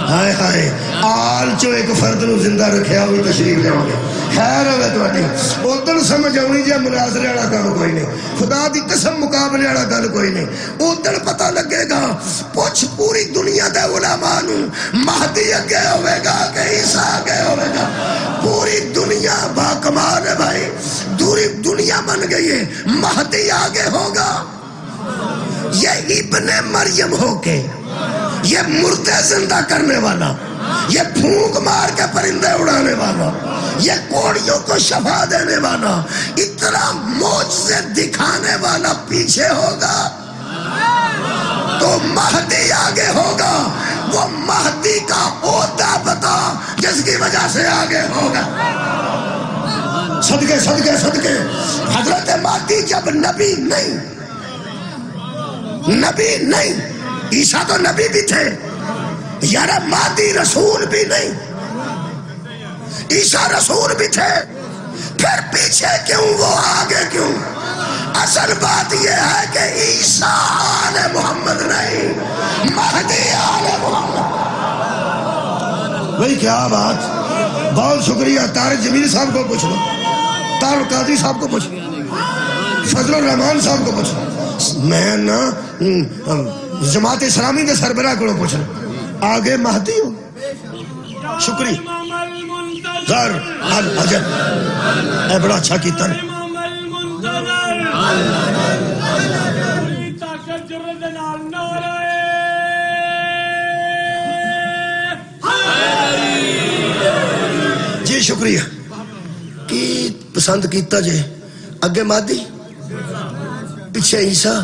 ہائے ہائے آل چو ایک فرد نو زندہ رکھیا وہ تشریف لے آؤ گے، خیر ہوئے تو آٹی ادھر سمجھ آؤنی جا مناظرے والا گل کوئی نہیں، خدا دی قسم مقابلے والا گل کوئی نہیں، ادھر پتہ لگے گا۔ پوچھ پوری دنیا دے علماء نو، مہدی اگے ہوئے گا کہ عیسیٰ اگے ہوئے گا، پوری دنیا با کمال ہے بھائی، دوری دنیا بن گئی ہے، مہدی آگے ہوگا، یہ ابن مریم ہو کے، یہ مردے زندہ کرنے والا، یہ پھونک مار کے پرندے اڑانے والا، یہ کوڑیوں کو شفا دینے والا، اتنا معجزے دکھانے والا پیچھے ہوگا تو مہدی آگے ہوگا۔ وہ مہدی کا عہدہ بتا جس کی وجہ سے آگے ہوگا۔ صدقے صدقے صدقے، حضرت مہدی جب نبی نہیں، نبی نہیں، عیسیٰ تو نبی بھی تھے، یار مہدی رسول بھی نہیں، عیسیٰ رسول بھی تھے، پھر پیچھے کیوں وہ آگے کیوں؟ اصل بات یہ ہے کہ عیسیٰ آل محمد نہیں، مہدی آل محمد۔ بھئی کیا بات، بہت شکریہ۔ طارق جمیل صاحب کو پوچھ لو، طارق قادری صاحب کو پوچھ لو، فضل الرحمان صاحب کو پوچھ لو، میں نا جماعت اسلامی کے سربراہ کو پوچھ لو، آگے مہدی ہو۔ شکریہ ذر حجر، اے بڑا اچھا کیتا ہے۔ جی شکریہ، کی پسند کیتا جے، اگے مہدی پیچھے عیسیٰ،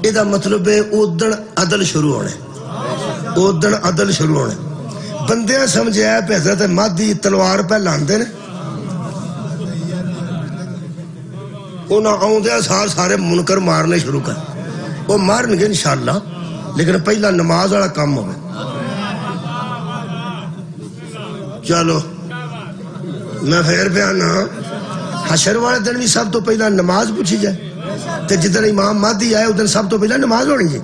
یہ مطلب ہے ادھر عدل شروع ہونے، ادھر عدل شروع ہونے۔ بندیاں سمجھے ہے پہ حضرت مہدی تلوار پہ لاندے نے، انہاں آؤندے سارے منکر مارنے شروع کر، وہ مارن گے انشاءاللہ، لیکن پہلا نماز والا کام ہوگا۔ چلو میں پھر پہ آنا، حشر والے دن بھی سب تو پہلا نماز پوچھی جائے، تے جدن امام مہدی آئے ادھر سب تو پہلا نماز ہونی جی،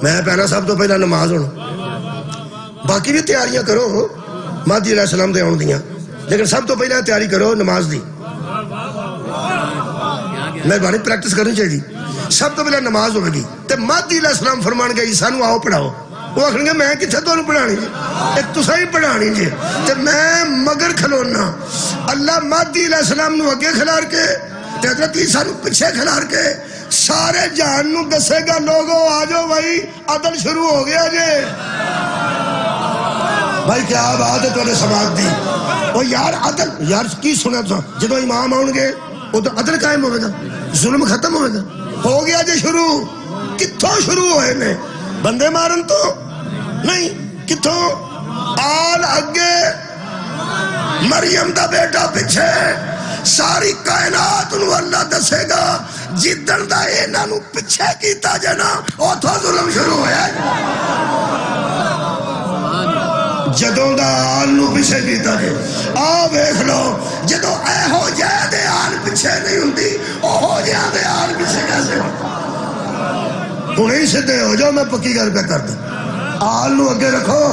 میں پہنا سب تو پہلا نماز ہونا۔ باقی بھی تیاریاں کرو مہدی علیہ السلام دے آن دیاں، لیکن سب تو پہلا تیاری کرو نماز دی، مہربانی پریکٹس کرنی چاہیے۔ سب تو پہلا نماز ہوگی، تے مہدی علیہ السلام فرمان گے عیسیٰ نو آؤ پڑھاؤ، وہ آخر گے میں کتنے تمہیں پڑھانی جی تسا ہی پڑھانی جی تے میں مگر کھلونا اللہ مہدی علیہ السلام نو اگے کھلار کے تے حضرت عیسیٰ نو پیچھے کھلار کے سارے جہان نو دسے گا لوگوں آ جاؤ بھائی عدل شروع ہو گیا جی بھائی کیا بات ہے تمہیں سماعت دی وہ یار عدل یار کی سنا تو جدو امام آؤں گے وہ تو عدل قائم ہوئے گا ظلم ختم ہوئے گا ہو گیا جی شروع کتھوں شروع ہوئے نے بندے مارن تو نہیں کتھوں آل اگے مریم دا بیٹا پیچھے ساری کائنات انہوں اللہ دسے گا جدن دا اینا نو پیچھے کیتا جنا او تو ظلم شروع ہویا جدوں دا آل نو پیچھے کیتا جے آ بیکھ لو جدوں اے ہو جائے دے آل پیچھے نہیں ہوندی او ہو جائے دے آل پیچھے کیسے انہیں سدھے ہو جاؤ میں پکی گل پہ کرتا آل نو اگے رکھو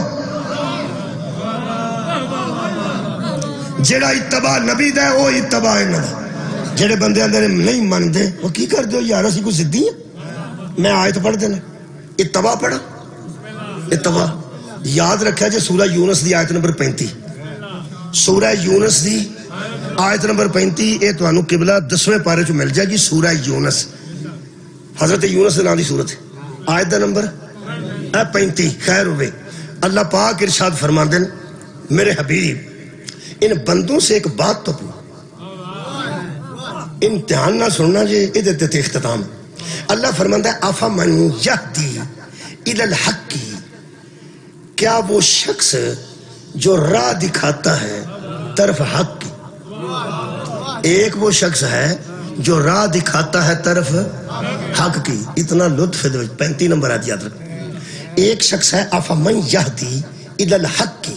جیڑا اتباع نبی دے وہ اتباع انہاں جیڑے بندے اندر نہیں من دے وہ کی کر دو یار اسی کو زدی ہیں میں آیت پڑھ دینا اتباع پڑھا اتباع یاد رکھا جے سورہ یونس دی آیت نمبر 35 سورہ یونس دی آیت نمبر 35 اے تو انہوں قبلہ 10ویں پارے چو مل جائے گی سورہ یونس حضرت یونس نام دی صورت ہے آیت دا نمبر 35 خیر ہوئے اللہ پاک ارشاد فرمان دیں میرے حبیب ان بندوں سے ایک بات تو پوچھ امتحان نہ سننا جی ادھر تے اختتام اللہ فرماتا ہے افمن یہدی الی الحق کیا وہ شخص جو راہ دکھاتا ہے طرف حق کی ایک وہ شخص ہے جو راہ دکھاتا ہے طرف حق کی اتنا لطف ہے 35 نمبر آتی یاد رکھ ایک شخص ہے افمن یہدی الی الحق کی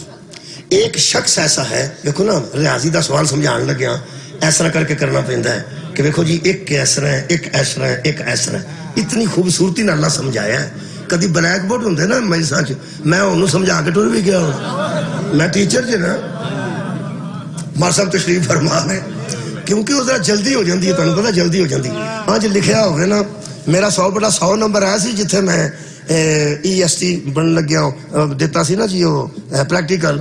ایک شخص ایسا ہے دیکھو نا ریاضی دا سوال سمجھان لگیا ایسرا کر کے کرنا پہندا ہے کہ دیکھو جی ایک ایسرا ہے ایک ایسرا ہے ایک ایسرا ہے اتنی خوبصورتی نہ اللہ سمجھایا ہے کدی بلیک بورڈ ہوندے نا مجلساں چ میں انہوں سمجھا کے ٹر بھی گیا ہوں میں ٹیچر جی نا مار صاحب تشریف فرما ہے کیونکہ وہ ذرا جلدی ہو جاندی ہے تمہیں پتہ جلدی ہو جاندی ہاں جی لکھیا ہوگا نا میرا 100/100 نمبر آیا سی جتھے میں EST بن لگ گیا ہوں دیتا سی نا جی وہ پریکٹیکل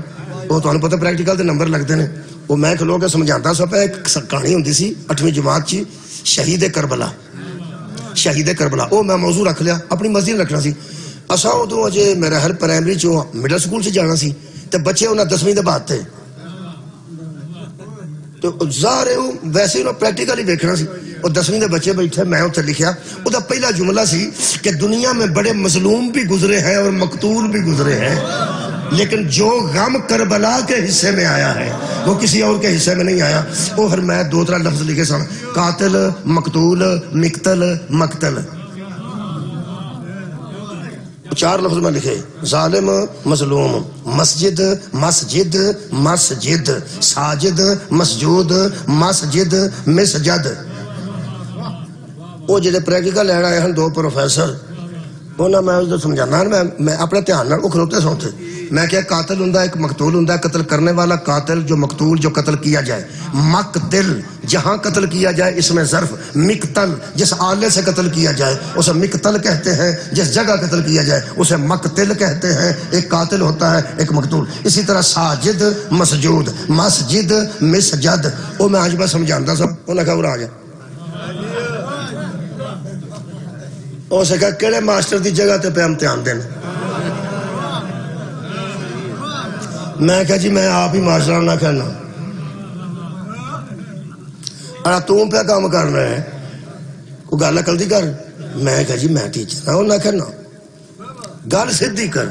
وہ تو پتہ پریکٹیکل دے نمبر لگتے ہیں وہ میں کھلو کے سمجھاتا سا پہ ایک کہانی ہوندی سی 8ویں جماعت چی شہید کربلا وہ میں موضوع رکھ لیا اپنی مسجد رکھنا سی اساں ادھروں اجے میرا ہر پرائمری چوں مڈل سکول سے جانا سی تے بچے انہاں 10ویں دے بعد تھے تو ظاہر ہے ویسے انہوں پریکٹیکل ہی دیکھنا سی اور 10ویں دے بچے بیٹھے میں اتنے لکھیا وہ دا پہلا جملہ سی کہ دنیا میں بڑے مظلوم بھی گزرے ہیں اور مقتول بھی گزرے ہیں لیکن جو غم کربلا کے حصے میں آیا ہے وہ کسی اور کے حصے میں نہیں آیا وہ پھر میں 2-3 لفظ لکھے سن قاتل مقتول مقتل مقتل 4 لفظ میں لکھے ظالم مظلوم مسجد مسجد مسجد ساجد مسجود مسجد مسجد وہ جڑے پریکٹیکل لینا آئے ہیں 2 پروفیسر انہاں میں اس سمجھانا میں اپنے دھیان نال کھلوتے سنتے میں کیا قاتل ہوں ایک مقتول ہوں قتل کرنے والا قاتل جو مقتول جو قتل کیا جائے مقتل جہاں قتل کیا جائے اس میں ظرف مقتل جس آلے سے قتل کیا جائے اسے مقتل کہتے ہیں جس جگہ قتل کیا جائے اسے مقتل کہتے ہیں ایک قاتل ہوتا ہے ایک مقتول اسی طرح ساجد مسجود مسجد مسجد وہ میں آج بس سمجھانتا سا انہیں کہا وہ آ جا اسے کہا کہڑے ماسٹر دی جگہ تے پہ امتحان دینا میں کہا جی میں آپ ہی ماسٹر نہ کہنا اڑا تم پہ کام کر رہے ہیں کوئی گل عقل دی کر میں کہا جی میں ٹیچر ہوں نہ کہنا گل سیدھی کر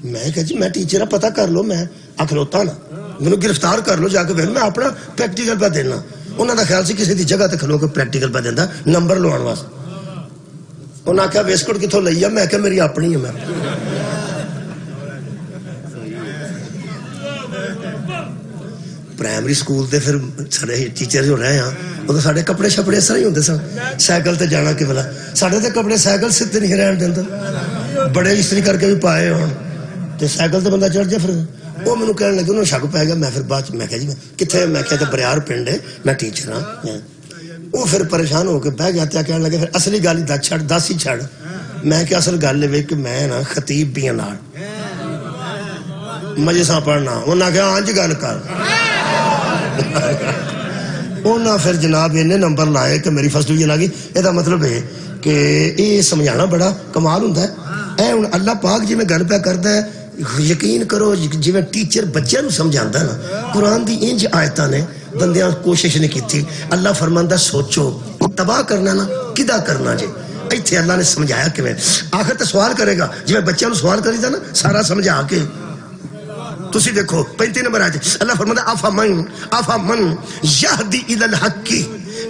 میں کہا جی میں ٹیچر ہوں پتہ کر لو میں اکھلوتا نا میں گرفتار کر لو جا کے میں اپنا پریکٹیکل پہ دینا انہوں نے خیال سے کسی دی جگہ تے کھلو کے پریکٹیکل پہ دینا نمبر لوان واسطے انہوں نے کہا ویسکٹ کتوں لئی ہے میں کہا میری اپنی ہے میں پرائمری سکول دے پھر سارے ٹیچر جو رہے ہیں وہ تو سارے کپڑے شپڑے اس طرح ہی ہوتے سن سائیکل تے جانا کہ بلا سارے تے کپڑے سائیکل سیدھے نہیں رہن دینا بڑے استری کر کے بھی پائے ہون تے سائیکل تے بندہ چڑھ جائے پھر وہ مینوں کہنے لگے انہوں شک پہ گیا میں پھر بعد میں کہا جی میں کتنے میں کہا تے بریار پنڈ ہے میں ٹیچر ہاں وہ پھر پریشان ہو کے بہ گیا تے کہنے لگے پھر اصلی گل دس ہی چھڑ میں کہ اصل گل ہے کہ میں نا خطیب بھی نال مجلساں پڑھنا انہاں کہ آنج گل کر انہاں پھر جناب انہیں نمبر لائے کہ میری فرسٹ ڈویژن آ گئی. یہ مطلب ہے کہ یہ سمجھانا بڑا کمال ہوں. اے ہوں اللہ پاک جی میں گل پہ کرتا ہے یقین کرو جی میں ٹیچر بچے نو سمجھاتا ہے نا قرآن دی انج آیتاں نے بندیاں کوشش نہیں کی تھی. اللہ فرماندا سوچو تباہ کرنا نا کدا کرنا جی ایتھے اللہ نے سمجھایا کہ میں آخر تے سوال کرے گا جی میں بچوں سوال کری دا نا سارا سمجھا کے تسی دیکھو 35 نمبر آیت اللہ فرماندا افمن یہدی الی الحق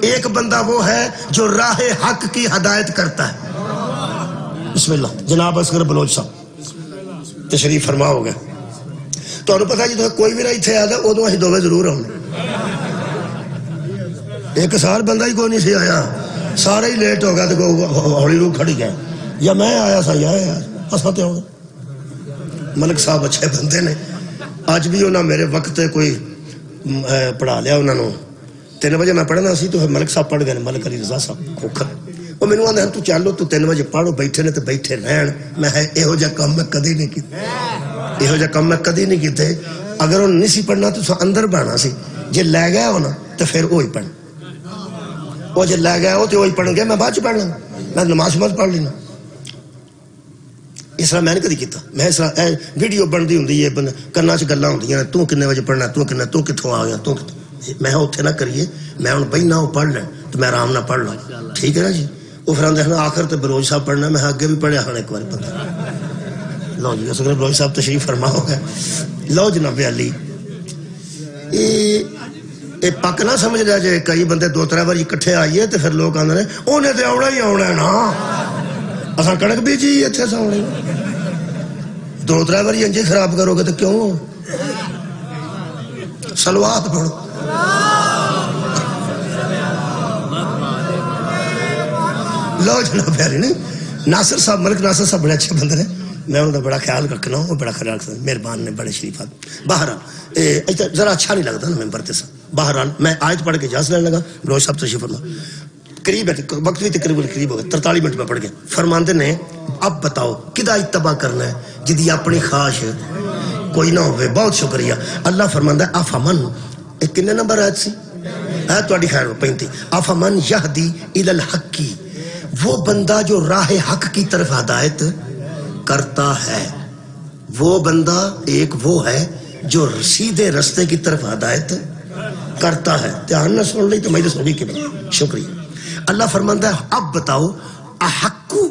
ایک بندہ وہ ہے جو راہ حق کی ہدایت کرتا ہے. بسم اللہ جناب اصغر بلوچ صاحب تشریف فرما ہو گئے. تو انہوں پتہ جی کوئی بھی رہی تھے آدھا ادو ہی دووے ضرور ہوں ایک سال بندہ ہی کوئی نہیں سی آیا سارے ہی لیٹ ہو گیا تو ہولی روح کھڑی گئے یا میں آیا سا یا ایسا تے ہوں. ملک صاحب اچھے بندے نے آج بھی انہوں میرے وقت کوئی پڑھا لیا انہوں نے 3 بجے میں پڑھنا سی تو ملک صاحب پڑھ گئے ملک علی رضا صاحب کھوکھر وہ میں آدھے تو چلو تو 3 بجے پڑھو بیٹھے نے تو بیٹھے رہن میں یہو جہ کام میں کدی نہیں کیتے یہو جہ کام میں کدی نہیں کیتے. اگر انہوں نہیں سی پڑھنا تو اندر بہنا سی جے لے گیا ہونا تو پھر وہی پڑھ وہ جے لے گیا ہو تو وہی پڑھ گیا میں بعد چ پڑھ لینا میں نماز شماز پڑھ لینا. اس طرح میں نے کدی کیتا میں اس طرح ویڈیو بنتی ہوں کنا چ گلاں ہوندیاں تو کنے بجے پڑھنا تو کتوں آ گیا تو میں اتنے نہ کریے میں ہوں بہنا وہ پڑھ لیں تو میں آرام نہ پڑھ لوں ٹھیک ہے نا جی. وہ پھر آدھے آخر تو بلوچ صاحب پڑھنا میں اگے بھی پڑھیا ہاں ایک بار پتہ لو جی اصغر بلوچ صاحب تشریف فرما ہو گئے. لو جناب علی یہ پک نہ سمجھ لیا جائے کئی بندے 2-3 بار اکٹھے آئیے تو پھر لوگ آدھے انہیں تو آنا ہی آنا ہے نا اصل کڑک بھی جی اتنے سامنے 2-3 بار انجے خراب کرو گے تو کیوں سلوات پڑھو. لو جناب پیاری نہیں ناصر صاحب ملک ناصر صاحب بڑے اچھے بندے نے میں انہوں کا بڑا خیال رکھنا ہوں بڑا خیال رکھتا ہوں مہربان نے بڑے شریفات. بہرحال ذرا اچھا نہیں لگتا نا میں برتے سے. بہرحال میں آیت پڑھ کے اجازت لینے لگا بلوچ صاحب تشریف فرما قریب ہے وقت بھی تقریباً قریب ہو گیا 43 منٹ میں پڑھ گیا. فرماندے نے اب بتاؤ کدا اتباع کرنا ہے جدی اپنی خواہش کوئی نہ ہوئے. بہت شکریہ. اللہ فرماندہ ہے افمن ایک کنے نمبر آیت سی ہے تو خیر 35 افمن یہدی الی الحق وہ بندہ جو راہ حق کی طرف ہدایت کرتا ہے وہ بندہ ایک وہ ہے جو سیدھے رستے کی طرف ہدایت کرتا ہے. دھیان نہ سن لی تو میں سن لی کہ شکریہ. اللہ فرماندہ ہے اب بتاؤ احقو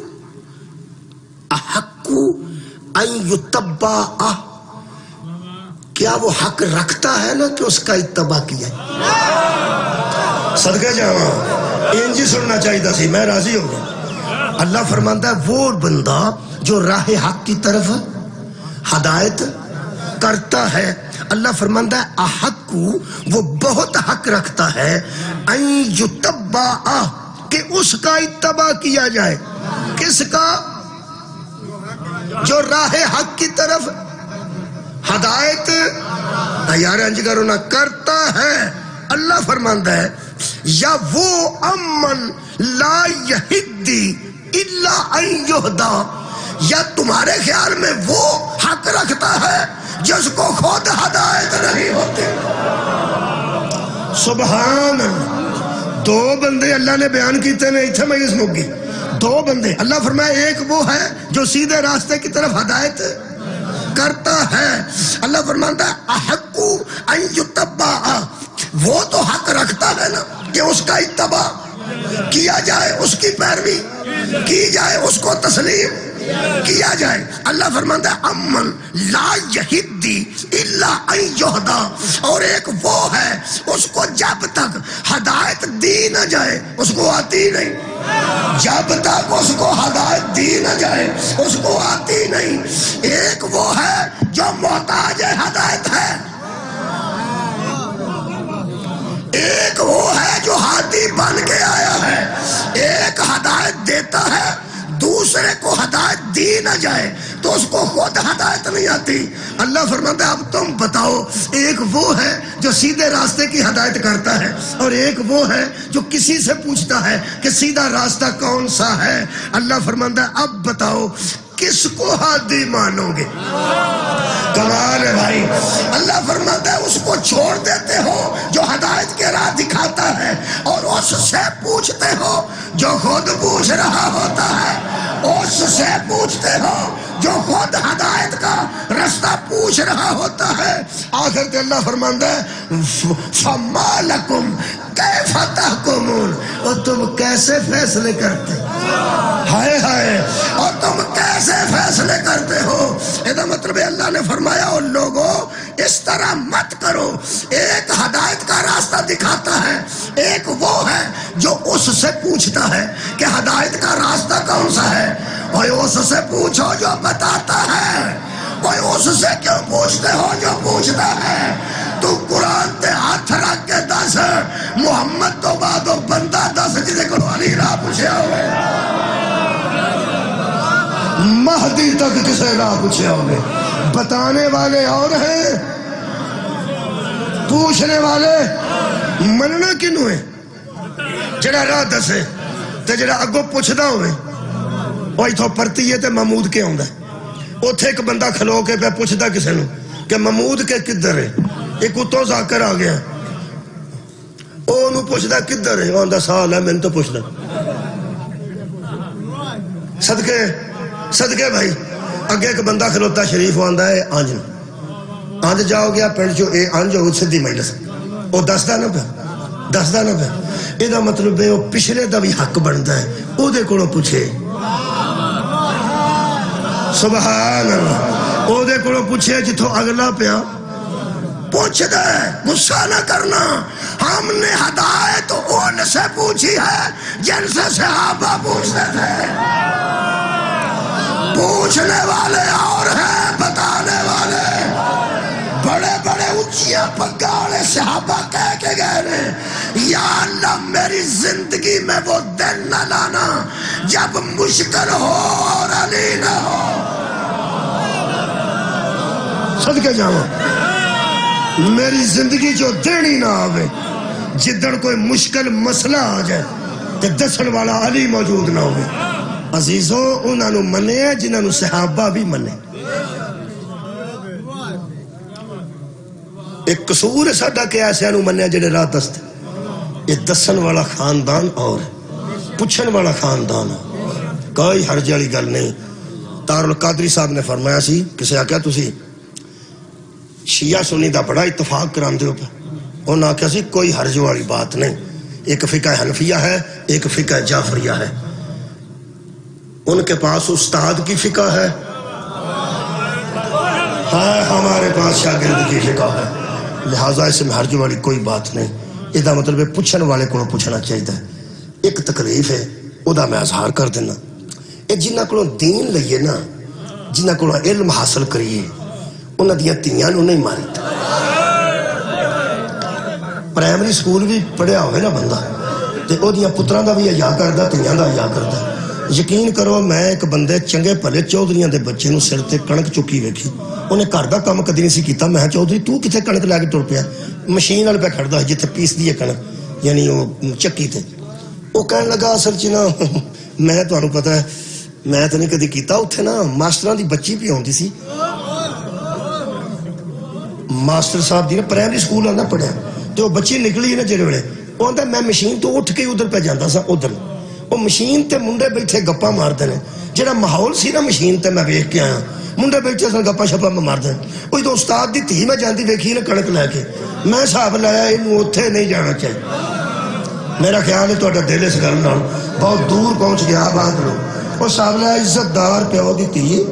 ان یتبع کیا وہ حق رکھتا ہے نا کہ اس کا اتباع کیا ہے. صدقہ جاواں انجی سننا چاہیے سی میں راضی ہو گیا. اللہ فرماتا ہے وہ بندہ جو راہ حق کی طرف ہدایت کرتا ہے اللہ فرماتا ہے احق وہ بہت حق رکھتا ہے ان یتبع کہ اس کا اتباع کیا جائے. کس کا؟ جو راہ حق کی طرف ہدایت یار انج کرو نہ کرتا ہے. اللہ فرماتا ہے یا وہ امن لا یہدی الا ان یہدا یا تمہارے خیال میں وہ حق رکھتا ہے جس کو خود ہدایت نہیں ہوتی. سبحان اللہ. 2 بندے اللہ نے بیان کیتے ہیں اتھے میں اس موقع 2 بندے اللہ فرمایا ایک وہ ہے جو سیدھے راستے کی طرف ہدایت کرتا ہے. اللہ فرماتا ہے احق ان یتبع وہ تو حق رکھتا ہے نا کہ اس کا اتباع کیا جائے اس کی پیروی کی جائے اس کو تسلیم کیا جائے. اللہ فرماتا ہے امن لا یہدی الا ان یہدا اور ایک وہ ہے اس کو جب تک ہدایت دی نہ جائے اس کو آتی نہیں. جب تک اس کو ہدایت دی نہ جائے اس کو آتی نہیں. ایک وہ ہے جو محتاج ہدایت ہے. ایک وہ ہے جو ہاتھی بن کے آیا ہے. ایک ہدایت دیتا ہے دوسرے کو ہدایت دی نہ جائے تو اس کو خود ہدایت نہیں آتی. اللہ فرماتا ہے اب تم بتاؤ، ایک وہ ہے جو سیدھے راستے کی ہدایت کرتا ہے اور ایک وہ ہے جو کسی سے پوچھتا ہے کہ سیدھا راستہ کون سا ہے. اللہ فرماتا ہے اب بتاؤ کس کو ہادی مانو گے؟ کمال ہے بھائی. اللہ فرماتا ہے اس کو چھوڑ دیتے ہو جو ہدایت کے راہ دکھاتا ہے اور اس سے پوچھتے ہو جو خود پوچھ رہا ہوتا ہے. اس سے پوچھتے ہو جو خود ہدایت کا رستہ پوچھ رہا ہوتا ہے. آخر تے اللہ فرماتا ہے فَمَا لَكُمْ كَيْفَ تَحْكُمُونَ، اور تم کیسے فیصلے کرتے، ہائے ہائے، اور تم کیسے فیصلے کرتے ہو. یہ مطلب ہے اللہ نے فرمایا اور لوگوں اس طرح مت کرو. ایک ہدایت کا راستہ دکھاتا ہے، ایک وہ ہے جو اس سے پوچھتا ہے کہ ہدایت کا راستہ کون سا ہے. اور اس سے پوچھو جو بتاتا ہے. کوئی اس سے کیوں پوچھتے ہو جو پوچھتا ہے. تو قرآن تے ہاتھ رکھ کے دس محمد تو بعد و بندہ دس جسے کو علی راہ پوچھیا ہوئے، مہدی تک کسے راہ پوچھیا ہوئے. بتانے والے اور ہیں، پوچھنے والے مننا کنوں ہے. جڑا راہ دسے تے جڑا اگو پوچھدا ہوئے وہ اتھو پرتی ہے تے محمود کے آندا ہے. اوتھے ایک بندہ کھلو کے پہ پوچھدا کسے نو کہ محمود کے کدھر ہے. ایک اتو ذاکر آ گیا، او نو پوچھدا کدھر ہے، وہ آندا سال ہے میں تو پوچھدا. صدقے بھائی اگے ایک بندہ کھلوتا شریف آندا ہے آنج نو، آنج جاؤ گیا پنڈ جو اے آنج ہو سدھی مجلس، او دسدا نہ پیا. یہ مطلب ہے وہ پچھلے دا بھی حق بنتا ہے او دے کولوں پوچھے. سبحان اللہ. او دے کولوں پوچھے جتھوں اگلا پیا پوچھدا ہے. غصہ نہ کرنا، ہم نے ہدایت ان سے پوچھی ہے جن سے صحابہ پوچھتے تھے. پوچھنے والے اور ہیں، بتانے والے بڑے بڑے اونچیاں پگاڑے صحابہ کہہ کے گئے نے یا اللہ میری زندگی میں وہ دن نہ لانا جب مشکل ہو اور علی نہ ہو. صدقے جاؤ میری زندگی جو دینی نہ آوے جدن کوئی مشکل مسئلہ آ جائے تے دسن والا علی موجود نہ ہوئے. عزیزوں انہاں نو منے جنہاں نو صحابہ بھی منے. ایک قصور ہے ساڈا کہ ایسے نو منے جڑے راہ دستے. یہ دسن والا خاندان اور پوچھن والا خاندان ہے، کوئی حرج والی گل نہیں. تار القادری صاحب نے فرمایا سی کسے آکھیا تسی شیعہ سنی دا بڑا اتفاق کرام دے ہو پہ. انہوں نے آکھیا سی کوئی حرج والی بات نہیں، ایک فقہ حنفیہ ہے ایک فقہ جعفریہ ہے. ان کے پاس استاد کی فقہ ہے، ہمارے پاس شاگرد کی فقہ ہے، لہٰذا اس میں حرج والی کوئی بات نہیں. یہ دا مطلب ہے پوچھن والے کو پوچھنا چاہیے. ایک تکلیف ہے او دا میں اظہار کر دینا. یہ جنہ کو دین لئیے نا، جنہ کو علم حاصل کریے انہاں دیاں تیاں نو نہیں مارتا. پرائمری سکول بھی پڑھیا ہوئے نا بندہ تے او دیاں پتران دا بھی حیا کردا تیاں دا حیا کردا. یقین کرو میں ایک بندے چنگے پھلے چودھریاں دے بچے نو سر تے کنک چکی ویکھی، انہیں گھر دا کام کدی نہیں سی کیتا. میں چودھری تو کتے کنک لے کے ٹر پیا؟ مشین والے پہ کھڑدا جتھے پیس دی ہے کنک یعنی وہ چکی تے. وہ کہن لگا اصل چ نا میں تانوں پتہ ہے میں تو نہیں کدی کیتا. اتھے نا ماسٹراں دی بچی بھی آندی سی، ماسٹر صاحب دی نا پرائمری سکول آندا پڑھیا تے وہ بچی نکلی نا جڑے ویلے وہ آندا میں مشین تو اٹھ کے ادھر پہ جاندا سا. ادھر وہ مشین تے منڈے بیٹھے گپا مارتے ہیں. جڑا ماحول سی نا مشین تے میں ویکھ کے آیا منڈے بیٹھے سن گپا شپا میں مارتے ہیں. وہ تو استاد دی تھی میں جاندی ویکھی نا کنک لے کے میں حساب لایا انہوں اتھے نہیں جانا چاہیے. میرا خیال ہے تہاڈا دل اس گل نال بہت دور پہنچ گیا. بات لو وہ حساب لایا عزت دار پیو دی تھی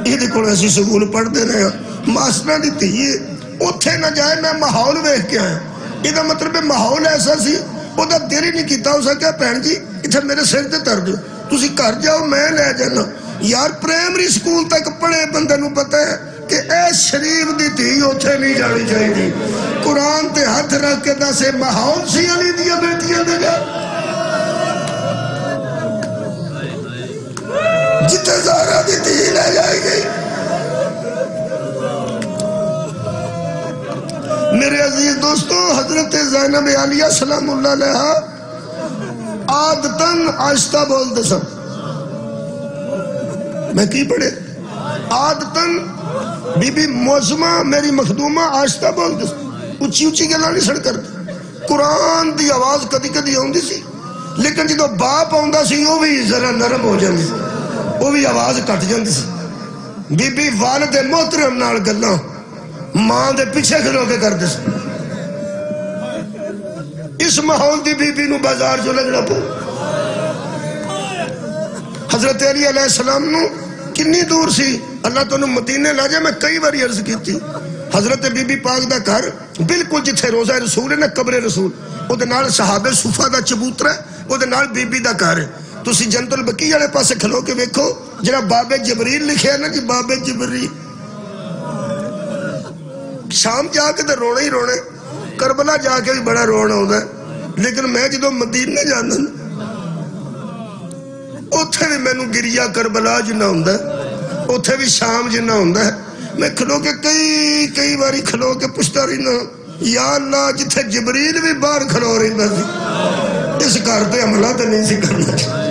یہ کول اسی سکول پڑھتے رہے ماسٹر دی تھی اتھے نہ جائے. میں ماحول ویکھ کے آیا. یہ مطلب ماحول ایسا سی وہ دا دیر ہی نہیں کیتا. اسا کیا بہن جی اتھے میرے سر تے تر دیو تسی گھر جاؤ میں لے جانا. یار پرائمری سکول تک پڑھے بندے نو پتہ ہے کہ اے شریف دی تھی اتھے نہیں جانی چاہیے. قرآن تے ہاتھ رکھ کے دسے ماحول سی علی دیا بیٹیاں دے گا جتنے زہرا دی دھی لے جائے گی۔ میرے عزیز دوستو، حضرت زینب عالیہ سلام اللہ علیہ عادتاً آہستہ بولتے سن۔ میں کی پڑھے؟ عادتاً بی بی موسمہ میری مخدومہ آہستہ بولتے سن، اچھی اچھی گلاں نہیں سن کرتے۔ قرآن دی آواز کدی کدی آؤندی سی، لیکن جدو باپ آؤندا سی وہ بھی ذرا نرم ہو جاندی سی، وہ بھی آواز کٹ جاندی سی۔ بی بی والد محترم نال گلاں ماں دے پیچھے کھلو کے کردے سی۔ اس ماحول دی بی بی نو بازار جو لگنا پو۔ حضرت علی علیہ السلام نو کنی دور سی، اللہ تو مدینے لے جائے، میں کئی بار عرض کی تھی۔ حضرت بی بی پاک دا گھر بالکل جتھے روزہ رسول ہے نا، قبر رسول، او دے نال صحابہ صفہ دا چبوترا ہے، او دے نال بی بی دا گھر ہے۔ تسی جنت البقیع والے پاسے کھلو کے ویکھو، جڑا باب جبریل لکھیا نا جی، باب جبریل، شام جا کے تے رونا ہی رونا، کربلا جا کے بھی بڑا رونا ہوتا ہے، لیکن میں جدو مدینے جانا اوتھے بھی میں نو گریا کربلا جنہ ہوتا ہے، اوتھے بھی شام جنہ ہوتا ہے۔ میں کھلو کے کئی باری کھلو کے پوچھتا رہنا، یا اللہ جتھے جبریل بھی باہر کھلو رہنا سی، اس گھر تے عملہ تے نہیں سی کرنا چاہیے۔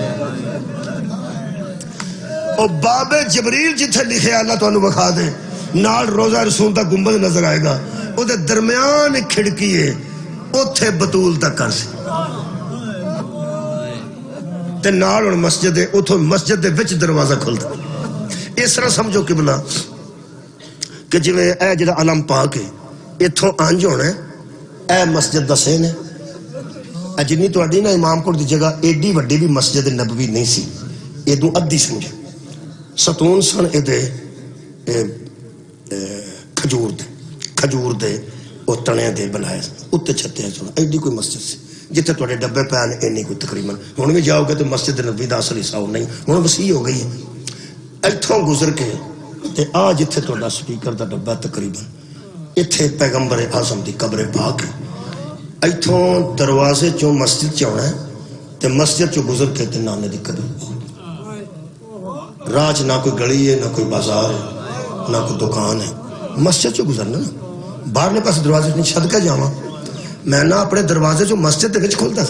اور باب جبریل جتھے لکھے اللہ تو انہوں بکھا دے، نال روزہ رسول دا گنبد نظر آئے گا، او دے درمیان ایک کھڑکی ہے، اوتھے بطول تک کر سی تے نال اور مسجد ہے، اوتھے مسجد دے وچ دروازہ کھلتا۔ اس طرح سمجھو قبلہ کہ جویں اے جڑا علم پاک ہے ایتھوں آنج ہونا ہے، اے مسجد دا سین ہے، اے جنی تہاڈی نا امام کوٹ دی جگہ ایڈی وڈی بھی مسجد نبوی نہیں سی، ایدوں ادھی سمجھے ستون سن ایدے کھجور دے او تنے دے بنائے اتے چھتے ہیں، ایڈی کوئی مسجد سی جتے تھوڑے ڈبے پہن اینی کوئی تقریباً۔ ہن بھی جاؤ گے تو مسجد نبوی دا اصل حصہ نہیں، ہن وسیع ہو گئی ہے۔ ایتھوں گزر کے تے آ جتھے تھوڑا سپیکر دا ڈبا تقریباً ایتھے پیغمبر اعظم دی قبر پاک ہے۔ ایتھوں دروازے چوں مسجد چ آنا ہے تے مسجد چوں گزر کے تے نانے دی قبر، راج نہ کوئی گلی ہے، نہ کوئی بازار ہے، نہ کوئی دکان ہے، مسجد چوں گزرنا نا۔ باہرلے پاس دروازے نہیں صدقہ جاواں میں نہ اپنے دروازے چوں مسجد دے وچ کھلدا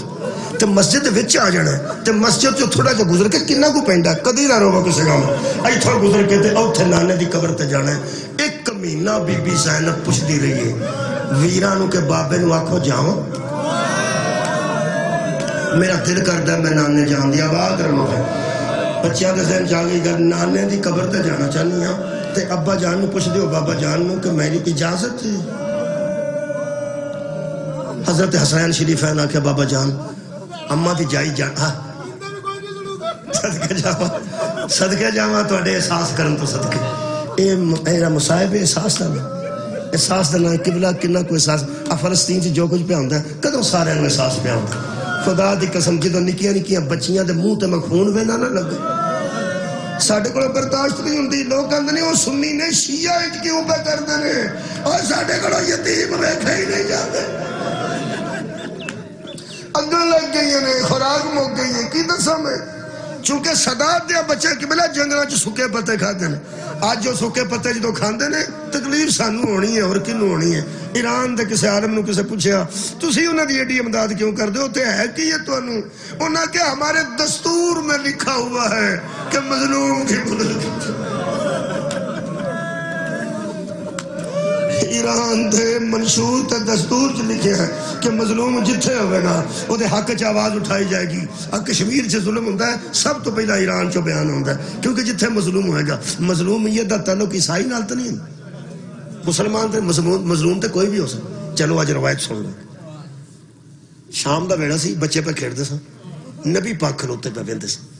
تے مسجد دے وچ آ جانا ہے تے مسجد چوں تھوڑا جا گزر کے کنا کو پیندا، کدی نہ روو کسے گام، ایتھوں گزر کے تے اوتھے نانے دی قبر تے جانا ہے۔ ایک مہینہ بی بی زینب پوچھدی رہی ہے ویراں نو کہ بابے نو آکھو جاواں، میرا دل کردا میں نانے جان دی آواز کروں گا۔ بچیاں دے ذہن چاہ گئی گر نانے دی قبر تے جانا چاہنی ہاں تے ابا جان نو پوچھ دیو بابا جان نو کہ میری اجازت ہے۔ حضرت حسین شریف ہے نا کہ بابا جان اماں دی جائی جان، صدقے جاواں تواڈے احساس کرن تو صدقے، اے میرا مصائب احساس دا نا، احساس دا نا قبلہ کنا کوئی احساس، فلسطین چ جو کچھ پہ ہوندا ہے کدوں سارے نوں احساس پہ ہوندا ہے۔ خدا دی قسم جدوں نکیاں نکیاں بچیاں دے منہ تے میں خون وینا نہ لگے، ساڈے کول برداشت نہیں ہوندی۔ لوگ کہندے نے او سنی نے شیعہ اچ کیوں پہ کردے نے، اور ساڈے کول یتیم ویکھے ہی نہیں جاندے، اگاں لگ گئی نے، خوراک مک گئی ہے، کی دساں میں؟ چونکہ صدات دیا بچے قبلہ جنگلاں چ سکے پتے کھاندے نے، آج جو سکے پتے جدو کھاندے نے تکلیف سانو ہونی ہے اور کنوں ہونی ہے۔ ایران دے کسے عالم نو کسے پوچھیا تسی انہاں دی ایڈی امداد کیوں کر دو تے ہے کی ہے تانوں؟ انہاں کہ ہمارے دستور میں لکھا ہوا ہے کہ مظلوم کی مدد۔ ایران دے منشور تے دستور چ لکھے ہے کہ مظلوم جتھے ہوئے گا او دے حق چ آواز اٹھائی جائے گی۔ کشمیر سے ظلم ہوتا ہے سب تو پہلا ایران چ بیان ہوتا ہے، کیونکہ جتھے مظلوم ہوئے گا، مظلومیت دا تعلق عیسائی نال تے نہیں، مسلمان تے مظلوم تے کوئی بھی ہو سکتا۔ چلو اج روایت سن لو۔ شام دا ویڑا سی، بچے پہ کھیڈدے سن، نبی پاک کھلوتے پہ ویندے سن۔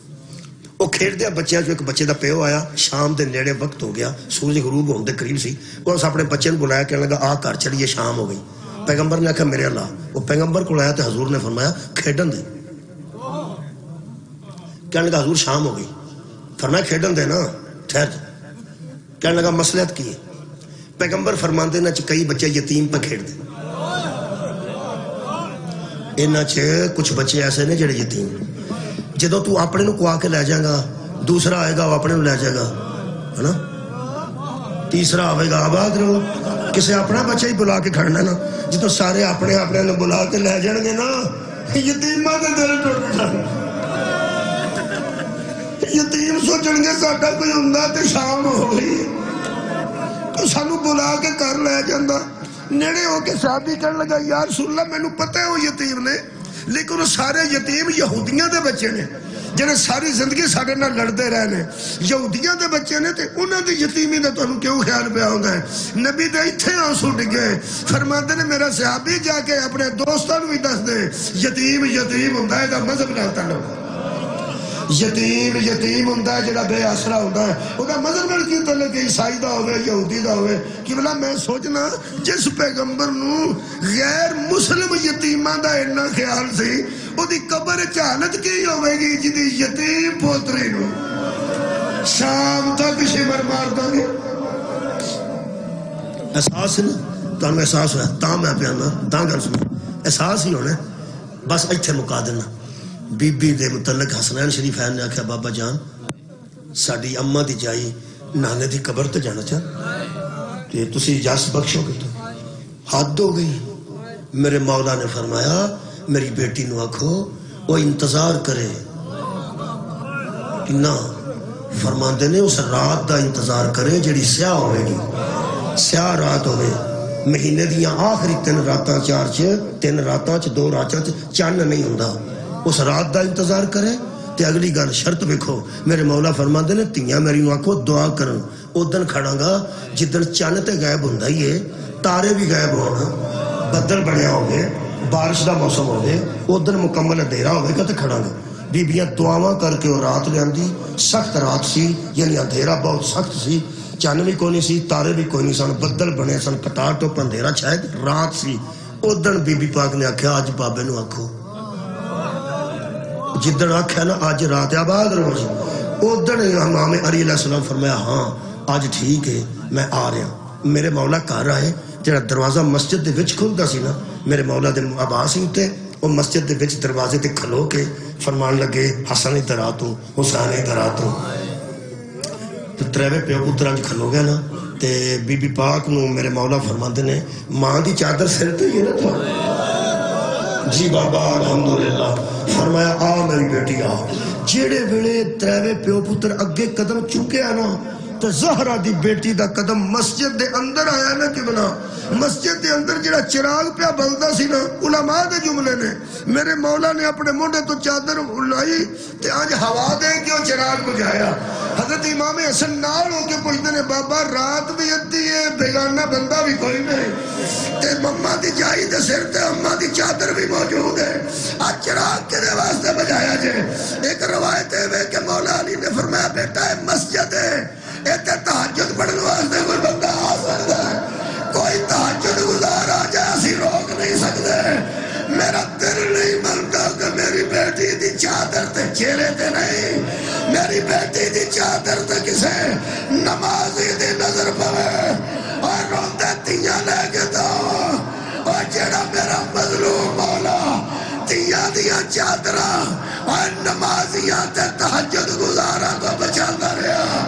وہ کھیڈدے بچیاں چ ایک بچے دا پیو آیا، شام دے نیڑے وقت ہو گیا، سورج غروب ہونے دے قریب سی، اس اپنے بچے نے بلایا، کہنے لگا آ گھر چلیے شام ہو گئی۔ پیغمبر نے آخیا میرے اللہ، وہ پیغمبر کو آیا تو حضور نے فرمایا کھیڈن دے، کہنے لگا حضور شام ہو گئی، فرمایا کھیڈن دے نا، ٹھہر جا۔ کہنے لگا مصلحت کی ہے؟ پیغمبر فرماندے نا کئی بچے یتیم پہ کھیڈ دے، انہاں چ کچھ بچے ایسے نے جڑے یتیم، جدو تو اپنے نو کوا کے لے جائے گا دوسرا آئے گا وہ اپنے لے جائے گا ہے نا، تیسرا آئے گا آباد رہو. کسے اپنا بچہ ہی بلا کے کھڑنا نا، جدو سارے اپنے اپنے نے بلا کے لے جان گے نا، یتیماں دے دل ٹوٹ جان. یتیم سوچن گے ساڈا کوئی ہوندا تے شام ہو گئی، تو سانو بلا کے کر لے جاندا. نیڑے ہو کے صحابی کہنے لگا یا رسول اللہ مینوں پتہ ہے وہ یتیم نے، لیکن وہ سارے یتیم یہودیاں دے بچے نے جنہیں ساری زندگی ساڈے نال لڑتے رہنے. یہودیاں دے بچے نے تے انہاں دی یتیمی دا تانوں کیوں خیال پیا ہوندا ہے؟ نبی دے ایتھے آنسو ڈگے، فرماندے نے میرا صحابی جا کے اپنے دوستاں نوں بھی دس دے یتیم یتیم ہوندا ہے، دا مذہب نال تعلق. یتیم یتیم ہوندا ہے جڑا بے آسرا ہوندا ہے، او دا مذہب نال کی تعلق ہے؟ عیسائی دا ہوے یہودی دا ہوے. کہ بلا میں سوچنا جس پیغمبر نوں غیر مسلم یتیماں دا اتنا خیال سی، او دی قبر وچ حالت کی ہوے گی جدی یتیم پوتری نوں شام تک شمر مار دیں گے. احساس نا تانوں احساس ہوا تا میں پیانا تا گل سنو احساس ہی ہونا. بس ایتھے مکا دینا. بی بی دے متعلق حسنین شریفین نے آکھیا بابا جان ساڈی اماں دی جائی نانے دی قبر تے جانا چاہ تے تسی اجازت بخشو گے تو حد ہو گئی. میرے مولا نے فرمایا میری بیٹی نو آکھو وہ انتظار کرے. نہ فرماندے نے اس رات دا انتظار کرے جڑی سیاہ ہوئے گی. سیاہ رات ہوئے مہینے دیاں آخری 3 راتاں 3 راتاں 2 راتاں چن نہیں ہوندا. اس رات دا انتظار کرے. تے اگلی گل شرط ویکھو میرے مولا فرماندے نے تیاں میری نو آکھو دعا کرن اودن کھڑاں گا جدن چن تے غائب ہوندا ہی ہے، تارے بھی غائب ہون، بدل بنیا ہوگے، بارش دا موسم ہوگے، اودن مکمل اندھیرا ہوگے گا تے کھڑاں گا. بیبیاں دعاواں کر کے وہ رات لیاندی. سخت رات سی یعنی اندھیرا بہت سخت سی، چن بھی کوئی نہیں سی، تارے بھی کوئی نہیں سن، بدل بنے سن، کٹار ٹوپ اندھیرا شاید رات سی. اودن بی بی پاک نے آکھیا اج بابے نو آکھو. جدن آکھیا نا اج رات آباد رہو جی. اودن امام علی علیہ السلام فرمایا ہاں اج ٹھیک ہے میں آ رہا. میرے مولا گھر آئے، جڑا دروازہ مسجد دے وچ کھلدا سی نا، میرے مولا دے عباس ہی تے وہ مسجد دے وچ دروازے تے کھلو کے فرمان لگے حسن ادھر آ تو، حسین ادھر آ تو. تریوے پیو پتراں وچ کھلو گیا نا تے بی بی پاک نو میرے مولا فرماندے نے ماں دی چادر سر تے ہی نا تھا. جی بابا الحمدللہ. فرمایا آ میری بیٹی آ. جیڑے ویلے تریوے پیو پتر اگے قدم چکیا نا تو زہرا دی بیٹی دا قدم مسجد دے اندر آیا نا. کہ بنا مسجد دے اندر جڑا چراغ پیا بلدا سی نا، علماء دے جملے نے میرے مولا نے اپنے مونڈے تو چادر الائی تے آج ہوا دے کے وہ چراغ بجھایا. حضرت امام حسن نال ہو کے پوچھتے نے بابا رات بھی ادھی ہے، بیگانہ بندہ بھی کوئی نہیں، تے مما دی جائی دے سر تے اما دی چادر بھی موجود ہے، آج چراغ کے دے واسطے بجھایا جے. ایک روایت ہے کہ مولا علی نے فرمایا بیٹا ہے مسجد ہے، ایتے تہجد پڑھنے واسطے کوئی بندہ آ سکتا ہے، کوئی تہجد گزار آ جائے اسی روک نہیں سکتے. میرا دل نہیں مانتا کہ میری بیٹی دی چادر تے چہرے تے نہیں، میری بیٹی دی چادر تے کسے نمازی دی نظر پوے اور روندے تیاں لے کے دو. اور جڑا میرا مظلوم مولا تیاں دیاں چادراں اور نمازیاں تے تہجد گزاراں کو بچاتا رہا،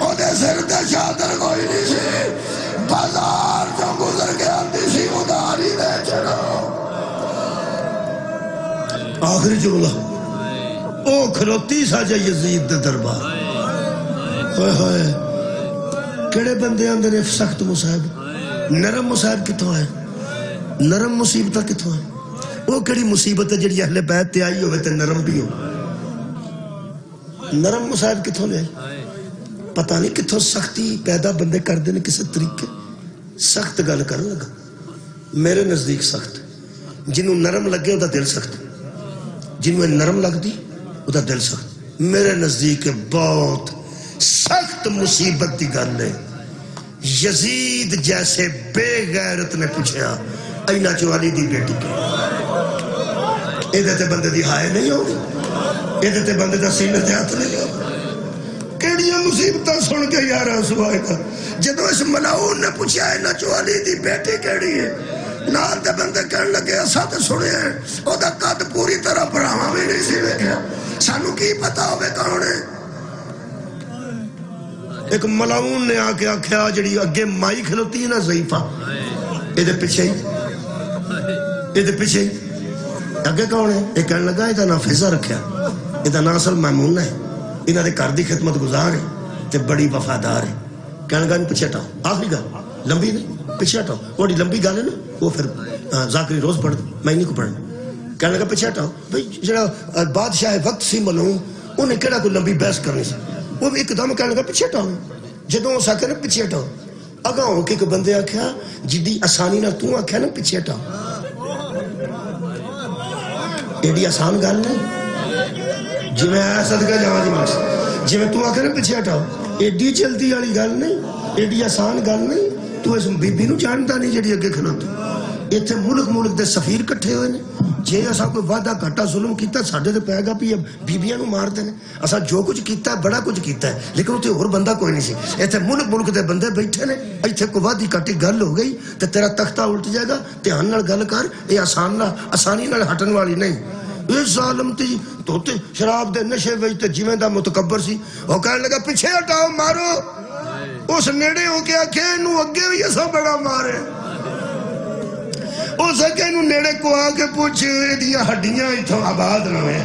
او دے سر تے چادر کوئی نہیں سی، بازار جو گزر کے آندی سی اداری دے چڑھو. آخری جملہ او کھلوتی ساجا یزید دے دربار. ہوئے ہوئے کیڑے بندے آندے نے سخت مصائب. نرم مصائب کتوں ہے؟ نرم مصیبتہ کتوں ہے؟ وہ کیڑی مصیبت ہے جڑی اہل بیت تے آئی ہوئے تے نرم بھی ہو؟ نرم مصائب کتوں لے آئی؟ پتہ نہیں کتوں سختی پیدا بندے کر دینے کسے طریقے. سخت گل کر لگا میرے نزدیک سخت. جنہوں نرم لگے وہ دا دل سخت، جنہوں نرم لگ دی وہ دا دل سخت. میرے نزدیک بہت سخت مصیبت دی گل ہے. یزید جیسے بے غیرت نے پوچھا اینا چوالی دی بیٹی کے ایدھے تے بندے دی ہائے نہیں ہوگی، ایدھے تے بندے دا سینہ تے ہاتھ نہیں ہوگی. کیڑیاں مصیبتاں سن کے یار آنسو آئے گا. جدو اس ملاؤن نے پوچھا اینا چوالی دی بیٹی کیڑی ہے، نال دے بندے کہنے لگے اسا تے سنے ہیں او دا قد پوری طرح پراواں بھی نہیں سی ویکھیا، سانو کی پتا ہوئے کون ہے. ایک ملاؤن نے آکے آکھیا جڑی اگے مائی کھلوتی ہے نا ضعیفہ یہ پیچھے ہی اگے کون ہے؟ یہ کہنے لگا یہ نام فضا رکھیا، یہ نام اصل میمونہ ہے، انہاں دے گھر دی خدمت گزار ہے تے بڑی وفادار ہے۔ کہنے لگا پیچھے ہٹاؤ، آخری گل لمبی نہیں، پیچھے ہٹاؤ، بڑی لمبی گل ہے نا وہ پھر ذاکری روز پڑھ میں نہیں کو پڑھنا۔ کہنے لگا پیچھے ہٹاؤ، بھئی جڑا بادشاہ وقت سی ملعون انہیں کہڑا کوئی لمبی بحث کرنی سی، وہ ایک دم کہنے لگا پیچھے ہٹاؤ، جدوں اس آکھیا نا پیچھے ہٹاؤ، اگاں ہو کے ایک بندے آکھیا جدی آسانی نہ تو آکھیا نا پیچھے ہٹاؤ، ایڈی آسان گل نہیں، جی میں آیا صدقہ جاواں دی ماس جی میں تو آکھیا نا پیچھے ہٹاؤ، ایڈی جلدی والی گل نہیں، ایڈی آسان گل نہیں۔ تو اس بی بی نو جانتا نہیں جڑی اگے کھلوتی، ایتھے ملک دے سفیر کٹھے ہوئے نے، جے اساں کوئی وعدہ گھاٹا ظلم کیتا ساڈے تے پے گا بھی بیبیاں نو مار دے نے، اساں جو کچھ کیتا ہے بڑا کچھ کیتا ہے لیکن اوتھے اور بندہ کوئی نہیں سی، ایتھے ملک دے بندے بیٹھے نے، ایتھے کوئی وعدی کٹی گل ہو گئی تے تیرا تختہ الٹ جائے گا، دھیان نال گل کر، اے آسانی نال ہٹن والی نہیں۔ اس ظالم تی تو تے شراب دے نشے وچ تے جویں دا متکبر سی، او کہنے لگا پیچھے ہٹاؤ مارو، اس نیڑے ہو کے آکھے انہوں اگے بھی ایسا بڑا مارے، اس اگے انہوں نیڑے کو آکے پوچھ ایدیاں ہڈیاں اتھوں آباد نہ ہوئے،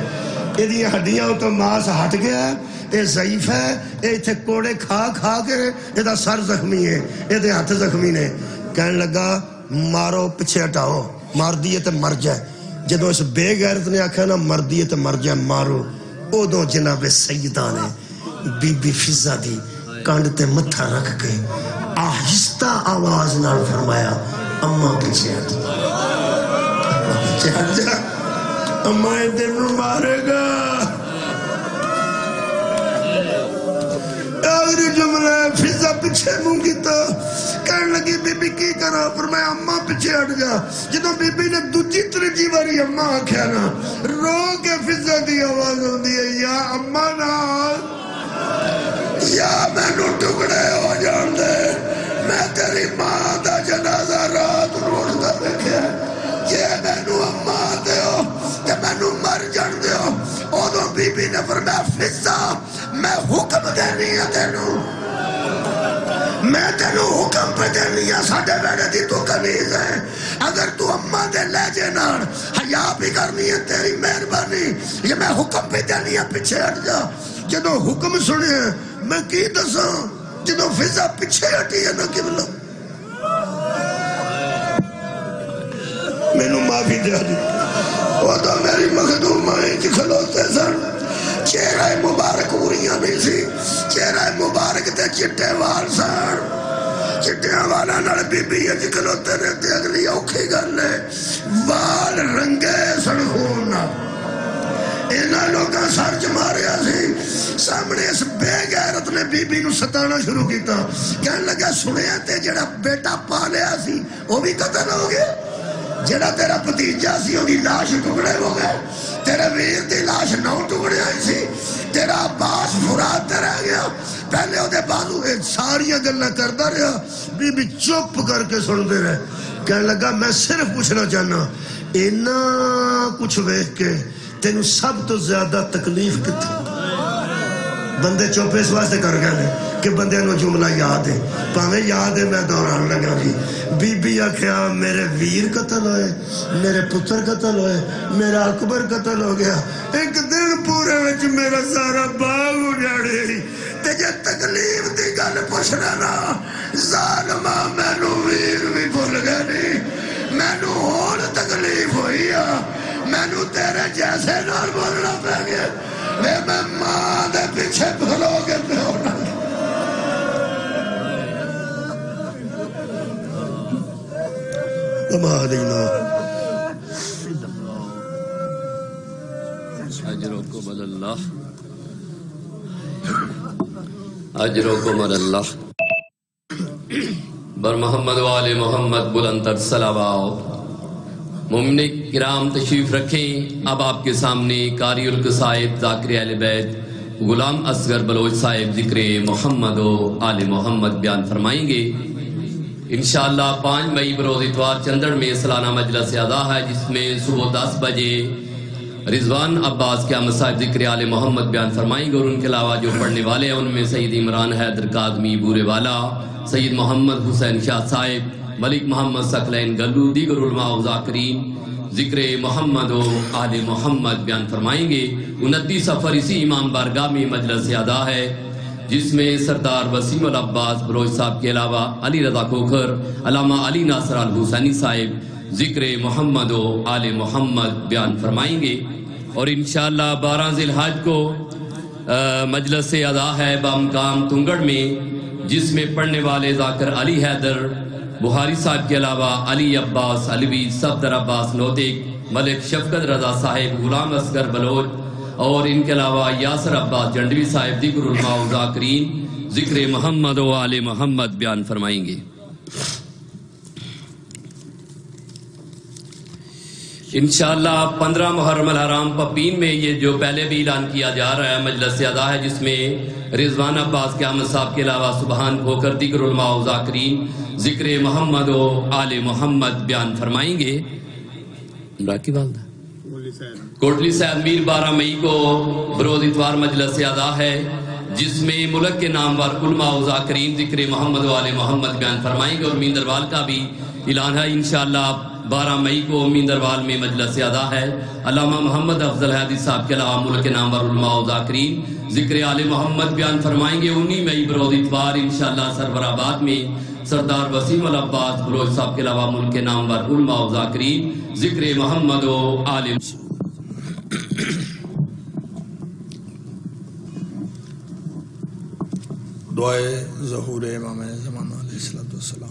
ایدیاں ہڈیاں تو ماس ہٹ گیا، اے ضعیف ہے، اے اتھے کوڑے کھا کے ایدہ سر زخمی ہے، ایدے ہاتھ زخمی نے۔ کہنے لگا مارو پیچھے ہٹاؤ، مار دیئے تے مر جائے، جدو اس بے غیرت نے آکھا نا مر دیئے تے مر جائے مارو، او دو جناب سیدہ نے بی بی فضا دی کانڈ تے متھا رکھ کے آہستہ آواز نال فرمایا اماں پیچھے ہٹ جا، اماں دن مارے گا۔ آخری جملہ فضا پیچھے منہ کیتا، کہنے لگی بی بی کی کرا، فرمایا اماں پیچھے ہٹ جا۔ جدو بی بی نے دوجی تریجی واری اماں آکھیا نا، رو کے فضا دی آواز ہوندی ہے یا اماں نال یا میں نو ٹکڑے ہو جان دے، میں تیری ماں دا جنازہ رات روڑتا دیکھے، جے میں نو اماں دے ہو تے میں نو مر جان دے ہو۔ اوہ بی بی نے فرمایا فضا میں حکم دینی ہے تینوں، میں تینوں حکم پہ دینی ہے، ساڑھے بیڑے دی تو کنیز ہے، اگر تو اماں دے لہجے نار حیا بھی کرنی ہے تیری مہربانی، یہ میں حکم پہ دینی ہے پیچھے ہٹ جا۔ جدو حکم سنے میں کی دساں، جدو فضا پیچھے ہٹی ہے نا قبلہ مینوں معافی دے دی، وہ تو میری مخدوم مائیں کی کھلوتے سن، چہرہ مبارک اوریاں نہیں سی، چہرہ مبارک تے چٹے وال سن، چٹیاں والا نال بی بی اج کھلوتے رہتے، اگلی اوکھی گل ہے، وال رنگے سن خون نہ، اینا لوگاں سر جماریا سی، سامنے اس بے غیرت نے بی بی نو ستانا شروع کیتا، کہنے لگا سنیا تے جڑا بیٹا پالیا سی وہ بھی قتل ہو گیا، جڑا تیرا بھتیجا سی وہ دی لاش ٹکڑے ہو گئے، تیرے ویر دی لاش 9 ٹکڑے آئی سی، تیرا عباس فرات تے رہ گیا، پہلے وہ دے بازو ساریاں گلیں کردا رہا، بی بی چپ کر کے سن دے رہے، کہنے لگا میں صرف پوچھنا چاہنا اینا کچھ ویکھ کے تینوں سب تو زیادہ تکلیف کتھی؟ بندے چوپے اس واسطے کر گئے کہ بندے نو جملہ یاد ہے، پاویں یاد ہے میں دوران لگا جی، بی بی آکھیا میرے ویر قتل ہوئے، میرے پتر قتل ہوئے، میرا اکبر قتل ہو گیا، ایک دن پورے وچ میرا سارا باغ اجاڑی، تے جے تکلیف دی گل پوچھنا نا ظالمہ مینوں ویر بھی بھول گئے نہیں، مینوں ہون تکلیف ہوئی ہے، مینوں تیرے جیسے نال بولنا پہ گیا، میں ماں دے پیچھے بھلو کے پہ ہونا۔ کمالینا اجرکم اللہ، اجرکم اللہ، بر محمد و آل محمد بلندر صلوات۔ مومنین کرام تشریف رکھیں، اب آپ کے سامنے قاری القصائد ذاکر اہل بیت غلام اصغر بلوچ صاحب ذکر محمد و آل محمد بیان فرمائیں گے۔ انشاءاللہ 5 مئی بروز اتوار چندڑ میں سالانہ مجلس ادا ہے، جس میں صبح 10 بجے رضوان عباس کے احمد صاحب ذکر آل محمد بیان فرمائیں گے، اور ان کے علاوہ جو پڑھنے والے ہیں ان میں سید عمران حیدر کاظمی بورے والا، سید محمد حسین شاہ صاحب، ملک محمد ثقلین گلو، دیگر علماء و ذاکرین ذکر محمد و آل محمد بیان فرمائیں گے۔ 29 سفر اسی امام بارگاہ میں مجلس ادا ہے، جس میں سردار وسیم العباس بلوچ صاحب کے علاوہ علی رضا کھوکھر، علامہ علی ناصر الحسینی صاحب ذکر محمد و آل محمد بیان فرمائیں گے۔ اور انشاءاللہ 12 ذی الحج کو مجلس ادا ہے بامقام تنگڑ میں، جس میں پڑھنے والے ذاکر علی حیدر بخاری صاحب کے علاوہ علی عباس علوی، صفدر عباس نوتک، ملک شفقت رضا صاحب، غلام اصغر بلوچ، اور ان کے علاوہ یاسر عباس جنڈوی صاحب، دیگر علماء و ذاکرین ذکر محمد و آل محمد بیان فرمائیں گے۔ انشاءاللہ 15 محرم الحرام پپین میں یہ جو پہلے بھی اعلان کیا جا رہا ہے مجلس ادا ہے، جس میں رضوان عباس کے احمد صاحب کے علاوہ سبحان کھوکھر، دیگر علماء و ذاکرین ذکر محمد و آل محمد بیان فرمائیں گے۔ راکی والدہ کوٹلی سے امیر 12 مئی کو بروز اتوار مجلس ادا ہے، جس میں ملک کے نامور علماء و ذاکرین ذکر محمد و آل محمد بیان فرمائیں گے۔ اور میندروال کا بھی اعلان ہے، انشاءاللہ 12 مئی کو میندروال میں مجلس ادا ہے۔ علامہ محمد افضل حادی صاحب کے علاوہ ملک کے نامور علماء و ذاکرین ذکر آل محمد بیان فرمائیں گے۔ 19 مئی بروز اتوار انشاءاللہ سرور آباد میں سردار وسیم العباس بلوچ صاحب کے علاوہ ملک کے نامور علماء و ذاکرین ذکر محمد و آل دعائے ظہور امام زمانہ علیہ السلام۔